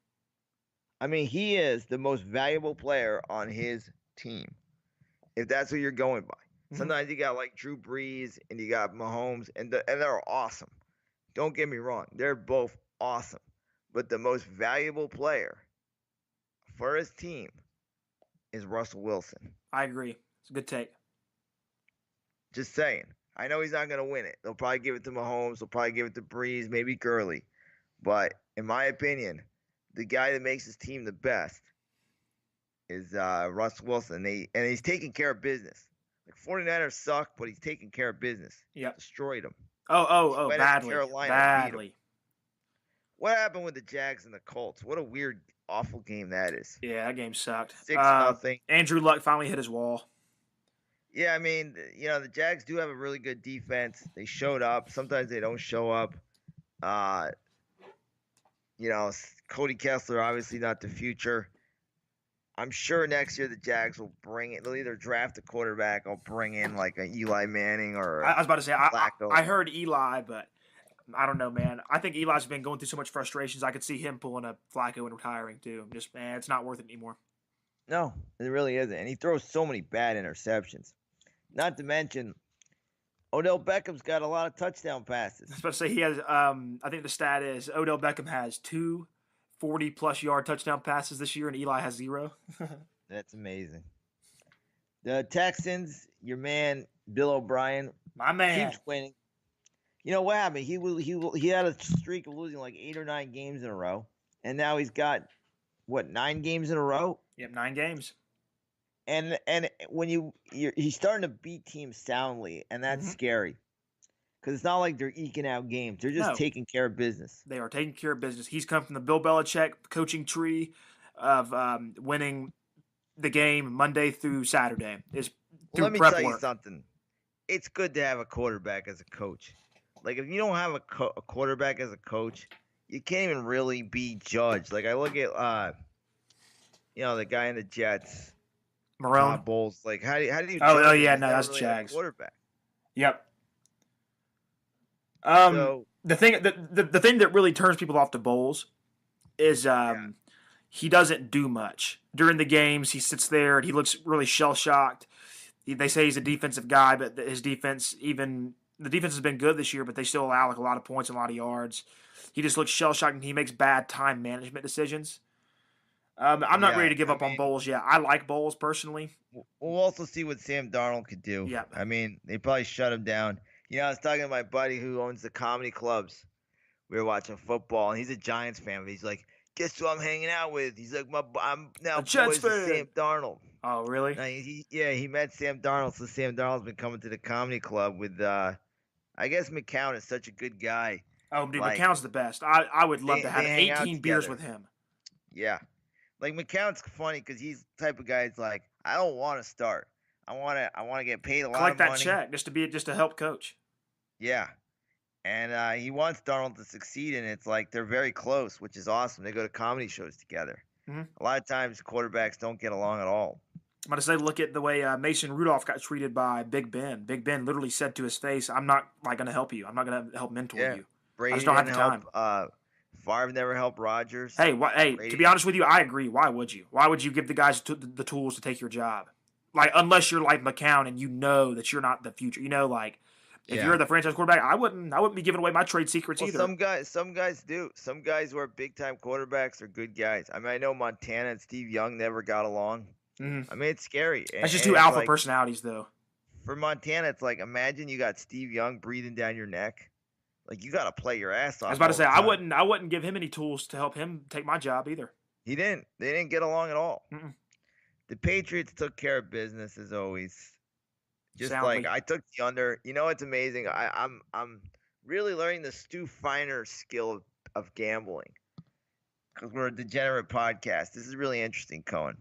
I mean, he is the most valuable player on his team, if that's what you're going by. Sometimes you got like Drew Brees and you got Mahomes, and they're awesome. Don't get me wrong. They're both awesome. But the most valuable player for his team is Russell Wilson. I agree. It's a good take. Just saying. I know he's not going to win it. They'll probably give it to Mahomes. They'll probably give it to Breeze, maybe Gurley. But in my opinion, the guy that makes his team the best is Russell Wilson. And he's taking care of business. Like 49ers suck, but he's taking care of business. Yep. Destroyed them. Badly. What happened with the Jags and the Colts? What a weird, awful game that is. Yeah, that game sucked. 6-0. Andrew Luck finally hit his wall. Yeah, I mean, the Jags do have a really good defense. They showed up. Sometimes they don't show up. Cody Kessler, obviously not the future. I'm sure next year the Jags will bring it. They'll either draft a quarterback or bring in like a Eli Manning or I was about to say, I heard Eli, but I don't know, man. I think Eli's been going through so much frustrations. I could see him pulling a Flacco and retiring too. Just, man, it's not worth it anymore. No, it really isn't. And he throws so many bad interceptions. Not to mention, Odell Beckham's got a lot of touchdown passes. I was about to say he has, I think the stat is Odell Beckham has 2 40-plus yard touchdown passes this year, and Eli has 0. That's amazing. The Texans, your man Bill O'Brien, my man, keeps winning. You know what happened? He had a streak of losing like 8 or 9 games in a row, and now he's got 9 games in a row? Yep, 9 games. And when he's starting to beat teams soundly, and that's scary. Because it's not like they're eking out games. They're just taking care of business. They are taking care of business. He's come from the Bill Belichick coaching tree of winning the game Monday through Saturday. Let me tell you something. it's good to have a quarterback as a coach. Like if you don't have a quarterback as a coach, you can't even really be judged. Like I look at the guy in the Jets, Marone. Todd Bowles. Like how do you Oh judge him? yeah, He's no, never that's really had a Jags. quarterback. Yep. So The thing that really turns people off to Bowles is yeah, he doesn't do much during the games. He sits there and he looks really shell shocked. They say he's a defensive guy, but his defense, even the defense has been good this year, but they still allow like a lot of points and a lot of yards. He just looks shell shocked and he makes bad time management decisions. I'm not ready yeah. to give I up on mean, Bowles yet. I like Bowles personally. we'll also see what Sam Darnold could do. Yeah. I mean, they probably shut him down. I was talking to my buddy who owns the comedy clubs. We were watching football, and he's a Giants fan. But he's like, "Guess who I'm hanging out with?" He's like, I'm now A Jets boys with fan. Sam Darnold." Oh, really? Now, he met Sam Darnold. So Sam Darnold's been coming to the comedy club with, I guess McCown is such a good guy. Oh, dude, Like McCown's the best. I would love to they have hang out 18 beers together. with him. Yeah, like McCown's funny because he's the type of guy that's like, I don't want to start. I want to get paid a lot Collect of that money. check just to help coach. Yeah. And he wants Darnold to succeed, and it's like they're very close, which is awesome. They go to comedy shows together. Mm-hmm. A lot of times, quarterbacks don't get along at all. I'm going to say, look at the way Mason Rudolph got treated by Big Ben. Big Ben literally said to his face, I'm not going to help you. I'm not going to help mentor you. Brady I just don't have the didn't time. help. Favre never helped Rodgers. Hey, Brady. to be honest with you, I agree. Why would you? Why would you give the guys the tools to take your job? Like, unless you're like McCown and you know that you're not the future. If you're the franchise quarterback, I wouldn't be giving away my trade secrets either. Some guys do. Some guys who are big time quarterbacks are good guys. I mean, I know Montana and Steve Young never got along. Mm-hmm. I mean, it's scary. That's just two alpha personalities, though. For Montana, it's like imagine you got Steve Young breathing down your neck. Like you got to play your ass off. I was about to say I wouldn't give him any tools to help him take my job either. He didn't. They didn't get along at all. Mm-mm. The Patriots took care of business as always. Just Soundly. like I took the under. It's amazing. I'm really learning the Stu Feiner skill of gambling because we're a degenerate podcast. This is really interesting, Cohen.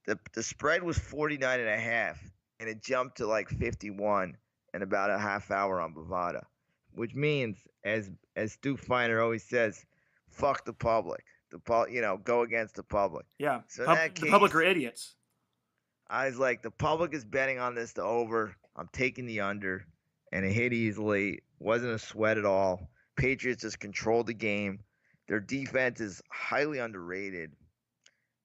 The spread was 49.5, and it jumped to like 51 in about a half hour on Bovada, which means, as Stu Feiner always says, fuck the public. Go against the public. Yeah. So in that the case, public are idiots. I was like, the public is betting on this to over. I'm taking the under, and it hit easily. Wasn't a sweat at all. Patriots just controlled the game. Their defense is highly underrated,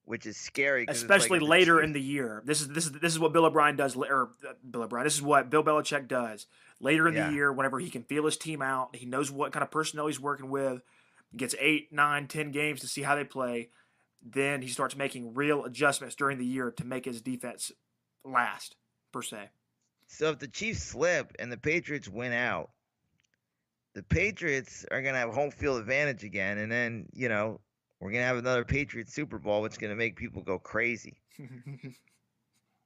which is scary. Especially later in the year. This is what Bill O'Brien does, or Bill O'Brien. This is what Bill Belichick does later in the year. Whenever he can feel his team out, he knows what kind of personnel he's working with. He gets 8, 9, 10 games to see how they play. Then he starts making real adjustments during the year to make his defense last, per se. So if the Chiefs slip and the Patriots win out, the Patriots are going to have home field advantage again. And then, we're going to have another Patriots Super Bowl, which is going to make people go crazy.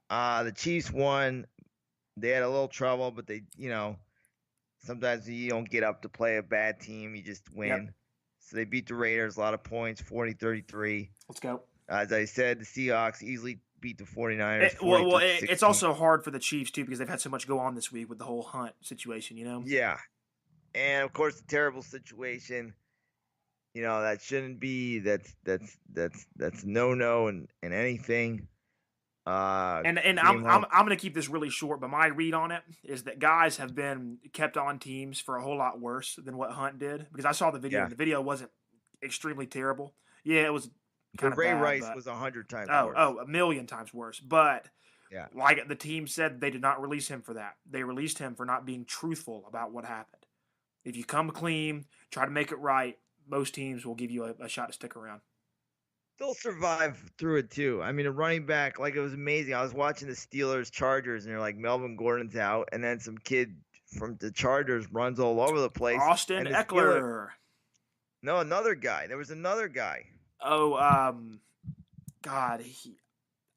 The Chiefs won. They had a little trouble, but they, sometimes you don't get up to play a bad team. You just win. Yep. So they beat the Raiders, a lot of points, 40-33. Let's go. As I said, the Seahawks easily beat the 49ers. It's also hard for the Chiefs, too, because they've had so much go on this week with the whole Hunt situation, Yeah. And, of course, the terrible situation, that shouldn't be. That's no in anything. And I'm going to keep this really short, but my read on it is that guys have been kept on teams for a whole lot worse than what Hunt did. Because I saw the video, and the video wasn't extremely terrible. Yeah, it was kind of Ray bad. Rice was 100 times worse. Oh, a million times worse. But like the team said, they did not release him for that. They released him for not being truthful about what happened. If you come clean, try to make it right, most teams will give you a shot to stick around. They'll survive through it too. I mean, a running back, like it was amazing. I was watching the Steelers Chargers, and they're like Melvin Gordon's out, and then some kid from the Chargers runs all over the place. Austin Eckler. No, another guy. There was another guy. Oh, God.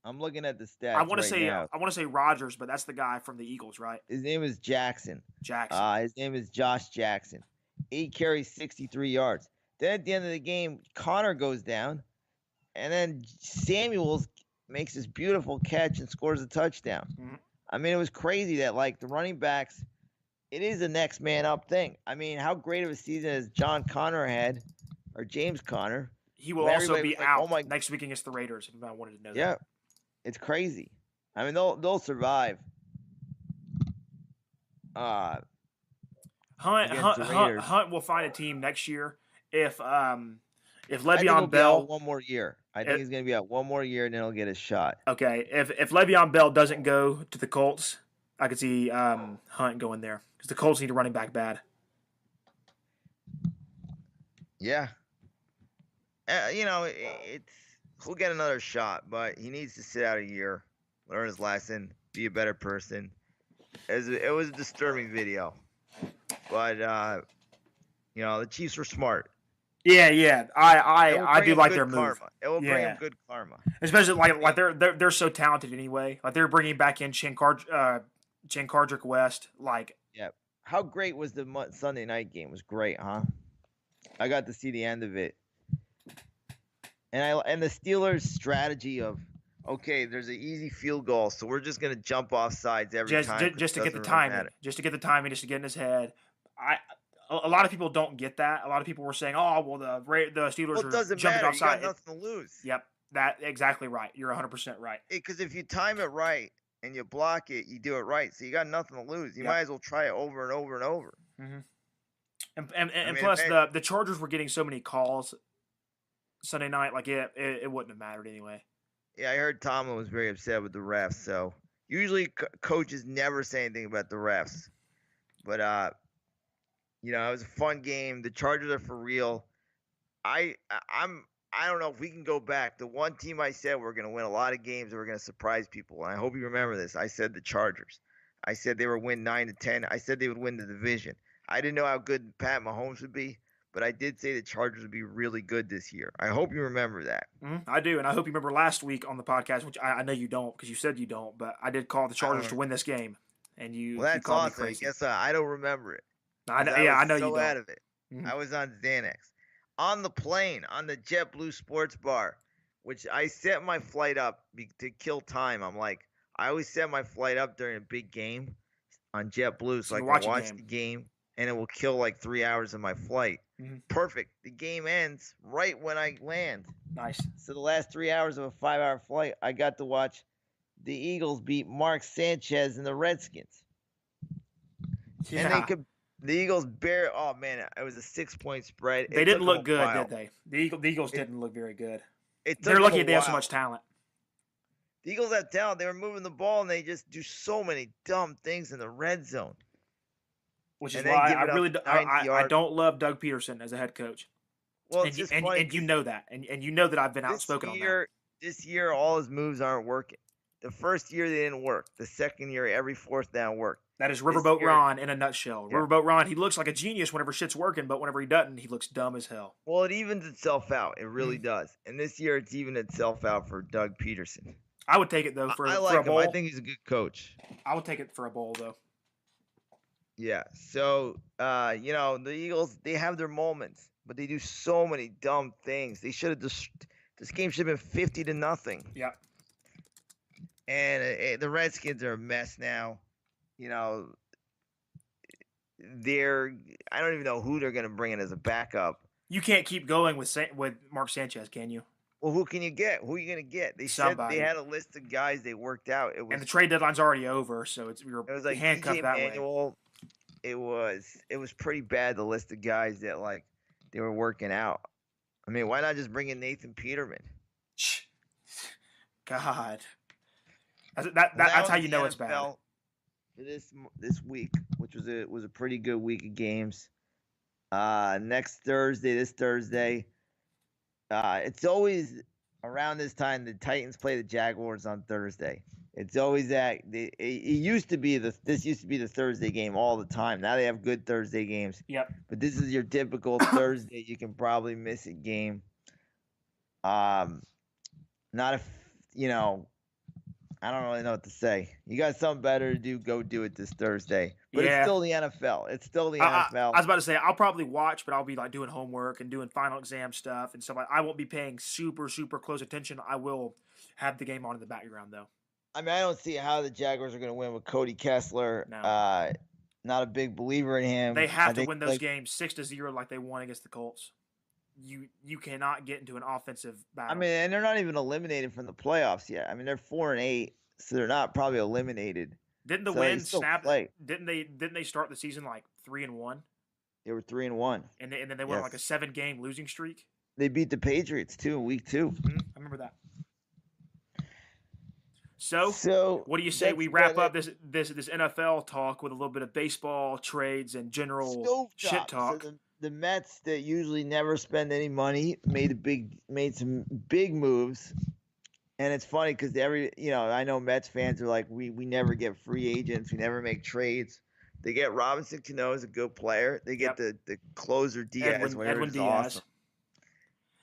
I'm looking at the stats. I want to say Rodgers, but that's the guy from the Eagles, right? His name is Jackson. His name is Josh Jackson. 8 carries, 63 yards. Then at the end of the game, Connor goes down. And then Samuels makes this beautiful catch and scores a touchdown. Mm-hmm. I mean, it was crazy that like the running backs, it is the next man up thing. I mean, how great of a season as John Connor had, or James Connor. He will When also everybody be was like, out "Oh my, next week against the Raiders. If I wanted to know yeah, that. it's crazy." I mean, they'll survive. Against the Raiders. Hunt will find a team next year if I think he'll Le'Veon be out Bell. one more year. I think he's going to be out one more year, and then he'll get a shot. Okay, if Le'Veon Bell doesn't go to the Colts, I could see Hunt going there because the Colts need a running back bad. Yeah, he'll get another shot, but he needs to sit out a year, learn his lesson, be a better person. It was a disturbing video, but the Chiefs were smart. Yeah. I do like their move. It will bring him good karma, especially like they're so talented anyway. Like they're bringing back in Chandrick West. Like, yeah. How great was the Sunday night game? It was great, huh? I got to see the end of it, and the Steelers' strategy of, okay, there's an easy field goal, so we're just gonna jump off sides every time just to get the timing, just to get in his head. A lot of people don't get that. A lot of people were saying, "Oh, well, the Steelers are jumping off sides." You got nothing to lose. Yep, that exactly right. You're 100% right. Because if you time it right and you block it, you do it right. So you got nothing to lose. You might as well try it over and over and over. Mm-hmm. And plus, the Chargers were getting so many calls Sunday night, like it wouldn't have mattered anyway. Yeah, I heard Tomlin was very upset with the refs. So usually coaches never say anything about the refs, but it was a fun game. The Chargers are for real. I don't know if we can go back. The one team I said we're going to win a lot of games and we're going to surprise people, and I hope you remember this. I said the Chargers. I said they would win 9-10. I said they would win the division. I didn't know how good Pat Mahomes would be, but I did say the Chargers would be really good this year. I hope you remember that. I do, and I hope you remember last week on the podcast, which I know you don't because you said you don't, but I did call the Chargers to win this game, and you. Well, that's you called awesome. Me crazy. I guess I don't remember it. I know you don't. Out of it. Mm-hmm. I was on Xanax. On the plane, on the JetBlue Sports Bar, which I set my flight up to kill time. I'm like, I always set my flight up during a big game on JetBlue so I can watch the game, and it will kill like 3 hours of my flight. Mm-hmm. Perfect. The game ends right when I land. Nice. So the last 3 hours of a 5-hour flight, I got to watch the Eagles beat Mark Sanchez and the Redskins. Yeah. And the Eagles oh man, it was a 6-point spread. They didn't look good, did they? The Eagles didn't look very good. They're lucky they have so much talent. The Eagles have talent. They were moving the ball, and they just do so many dumb things in the red zone. Which is why I don't love Doug Peterson as a head coach. Well, it's just funny. And you know that. And you know that I've been outspoken on that. This year, all his moves aren't working. The first year, they didn't work. The second year, every fourth down worked. That is Riverboat Ron in a nutshell. Yeah. Riverboat Ron, he looks like a genius whenever shit's working, but whenever he doesn't, he looks dumb as hell. Well, it evens itself out. It really does. And this year, it's evened itself out for Doug Peterson. I would take it, though, for a bowl. I think he's a good coach. I would take it for a bowl, though. Yeah. So, the Eagles, they have their moments, but they do so many dumb things. They should have this game should have been 50-0. Yeah. And the Redskins are a mess now. I don't even know who they're going to bring in as a backup. You can't keep going with Mark Sanchez, can you? Well, who can you get? Who are you going to get? They said they had a list of guys they worked out. And the trade deadline's already over, so it was like handcuffed that way. It was pretty bad, the list of guys that they were working out. I mean, why not just bring in Nathan Peterman? God. That's how you know it's bad. For this week, which was a pretty good week of games. This Thursday, it's always around this time the Titans play the Jaguars on Thursday. It's always this used to be the Thursday game all the time. Now they have good Thursday games. Yep. But this is your typical Thursday. You can probably miss a game. Not if I don't really know what to say. You got something better to do, go do it this Thursday. But It's still the NFL. It's still the NFL. I was about to say, I'll probably watch, but I'll be doing homework and doing final exam stuff and stuff. I won't be paying super, super close attention. I will have the game on in the background, though. I mean, I don't see how the Jaguars are going to win with Cody Kessler. No. Not a big believer in him. They have to win those games 6-0 like they won against the Colts. You cannot get into an offensive battle. I mean, and they're not even eliminated from the playoffs yet. I mean, they're 4-8, so they're not probably eliminated. Didn't the win snap? Didn't they start the season like 3-1? They were 3-1, and then they went on like a 7-game losing streak. They beat the Patriots too in week 2. Mm-hmm. I remember that. So what do you say we wrap up this NFL talk with a little bit of baseball trades and general shit talk? So the Mets that usually never spend any money made some big moves, and it's funny because I know Mets fans are like we never get free agents, we never make trades. They get Robinson Cano as a good player. They get the closer Diaz, Edwin Diaz. Awesome.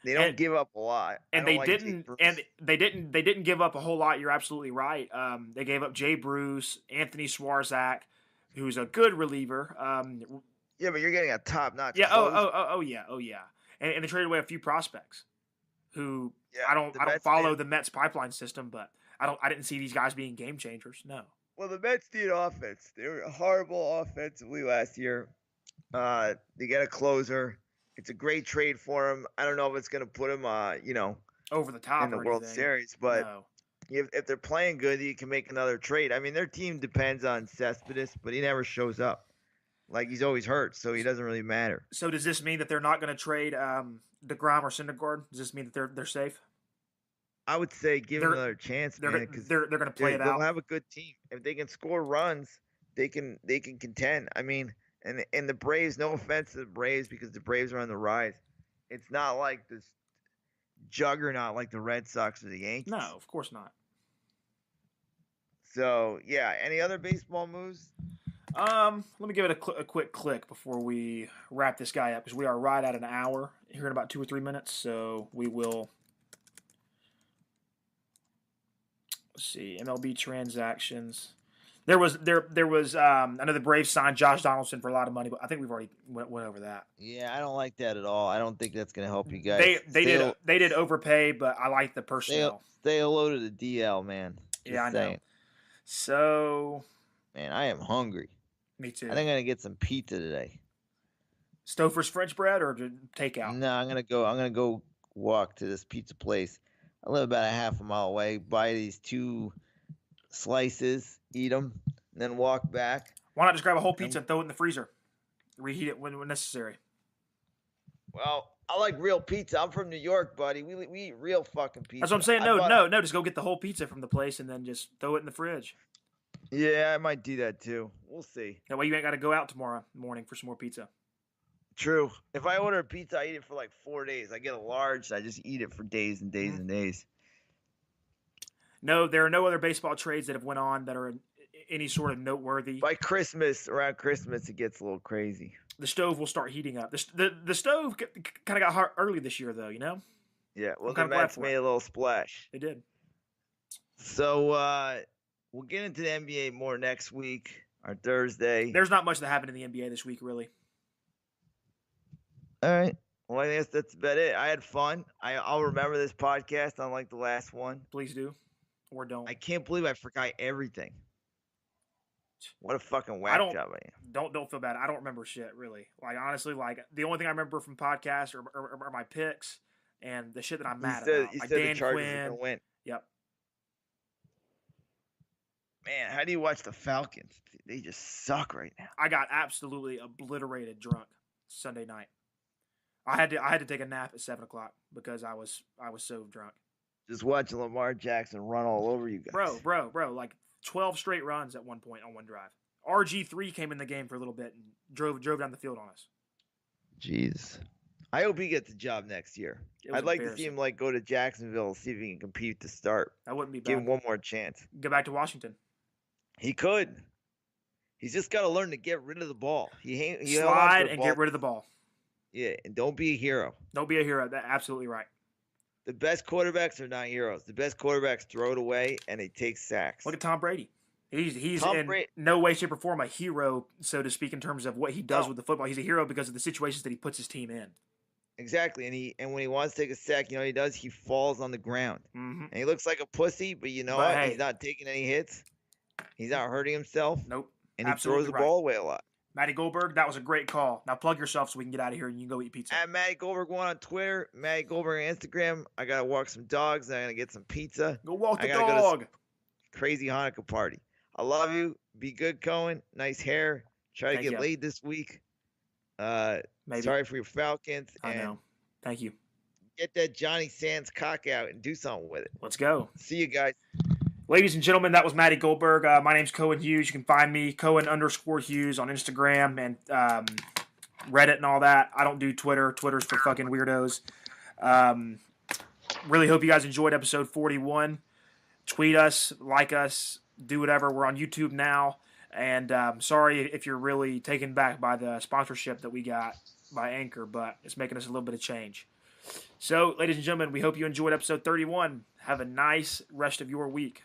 They don't give up a lot, and they didn't give up a whole lot. You're absolutely right. They gave up Jay Bruce, Anthony Swarzak, who's a good reliever. Yeah, but you're getting a top-notch. Yeah. Oh yeah. And they traded away a few prospects, who I don't follow the Mets pipeline system, but I didn't see these guys being game changers. No. Well, the Mets need offense. They were horrible offensively last year. They get a closer. It's a great trade for him. I don't know if it's going to put him, over the top in the World Series, but no. if they're playing good, you can make another trade. I mean, their team depends on Cespedes, but he never shows up. Like, he's always hurt, so he doesn't really matter. So does this mean that they're not going to trade DeGrom or Syndergaard? Does this mean that they're safe? I would say give them another chance, man, because they're going to play it out. They'll have a good team. If they can score runs, they can contend. I mean, and the Braves, no offense to the Braves, because the Braves are on the rise. It's not like this juggernaut like the Red Sox or the Yankees. No, of course not. So, yeah, any other baseball moves? Let me give it a quick click before we wrap this guy up, because we are right at an hour here in about 2 or 3 minutes. So we will. Let's see, MLB transactions. There was I know the Braves signed Josh Donaldson for a lot of money, but I think we've already went over that. Yeah, I don't like that at all. I don't think that's going to help you guys. They did overpay, but I like the personnel. Stay low to the DL, man. Yeah, I know. So, man, I am hungry. Me too. I think I'm gonna get some pizza today. Stouffer's French bread or takeout? No, I'm gonna go walk to this pizza place. I live about a half a mile away. Buy these 2 slices, eat them, and then walk back. Why not just grab a whole pizza and throw it in the freezer? Reheat it when necessary. Well, I like real pizza. I'm from New York, buddy. We eat real fucking pizza. That's what I'm saying. No. Just go get the whole pizza from the place and then just throw it in the fridge. Yeah, I might do that too. We'll see. That way you ain't got to go out tomorrow morning for some more pizza. True. If I order a pizza, I eat it for like 4 days. I get a large. I just eat it for days and days and days. No, there are no other baseball trades that have went on that are any sort of noteworthy. By around Christmas, it gets a little crazy. The stove will start heating up. The stove kind of got hot early this year, though, you know? Yeah, well, the Mets made a little splash. They did. So, we'll get into the NBA more next week, or Thursday. There's not much that happened in the NBA this week, really. All right. Well, I guess that's about it. I had fun. I'll remember this podcast, unlike the last one. Please do. Or don't. I can't believe I forgot everything. What a fucking whack job I am. Don't feel bad. I don't remember shit, really. Like, honestly, the only thing I remember from podcasts are my picks and the shit that I'm mad about. You like said Dan the Chargers Quinn. are going to win. Yep. Man, how do you watch the Falcons? They just suck right now. I got absolutely obliterated drunk Sunday night. I had to take a nap at 7:00 because I was so drunk. Just watching Lamar Jackson run all over you guys. Bro, like 12 straight runs at one point on one drive. RG3 came in the game for a little bit and drove down the field on us. Jeez. I hope he gets a job next year. I'd like to see him go to Jacksonville and see if he can compete to start. That wouldn't be bad. Give him one more chance. Go back to Washington. He could. He's just got to learn to get rid of the ball. Slide and get rid of the ball. Yeah, and don't be a hero. Don't be a hero. That's absolutely right. The best quarterbacks are not heroes. The best quarterbacks throw it away and they take sacks. Look at Tom Brady. He's no way, shape, or form a hero, so to speak, in terms of what he does with the football. He's a hero because of the situations that he puts his team in. Exactly, and when he wants to take a sack, he does. He falls on the ground, Mm-hmm. and he looks like a pussy. But you know But what? hey, He's not taking any hits. He's not hurting himself, nope, and he throws absolutely the right. ball away a lot. Matty Goldberg, that was a great call. Now plug yourself so we can get out of here and you can go eat pizza. At Matty Goldberg 1 on Twitter, Matty Goldberg on Instagram. I gotta walk some dogs. I gotta get some pizza. Go walk the I gotta dog. go to crazy Hanukkah party. I love you. Be good, Cohen. Nice hair. Try to Thank get you. laid this week. Maybe. Sorry for your Falcons. I and know. Thank you. Get that Johnny Sands cock out and do something with it. Let's go. See you guys. Ladies and gentlemen, that was Matty Goldberg. My name's Cohen Hughes. You can find me, Cohen_Hughes, on Instagram and Reddit and all that. I don't do Twitter. Twitter's for fucking weirdos. Really hope you guys enjoyed episode 41. Tweet us, like us, do whatever. We're on YouTube now. And sorry if you're really taken back by the sponsorship that we got by Anchor, but it's making us a little bit of change. So, ladies and gentlemen, we hope you enjoyed episode 31. Have a nice rest of your week.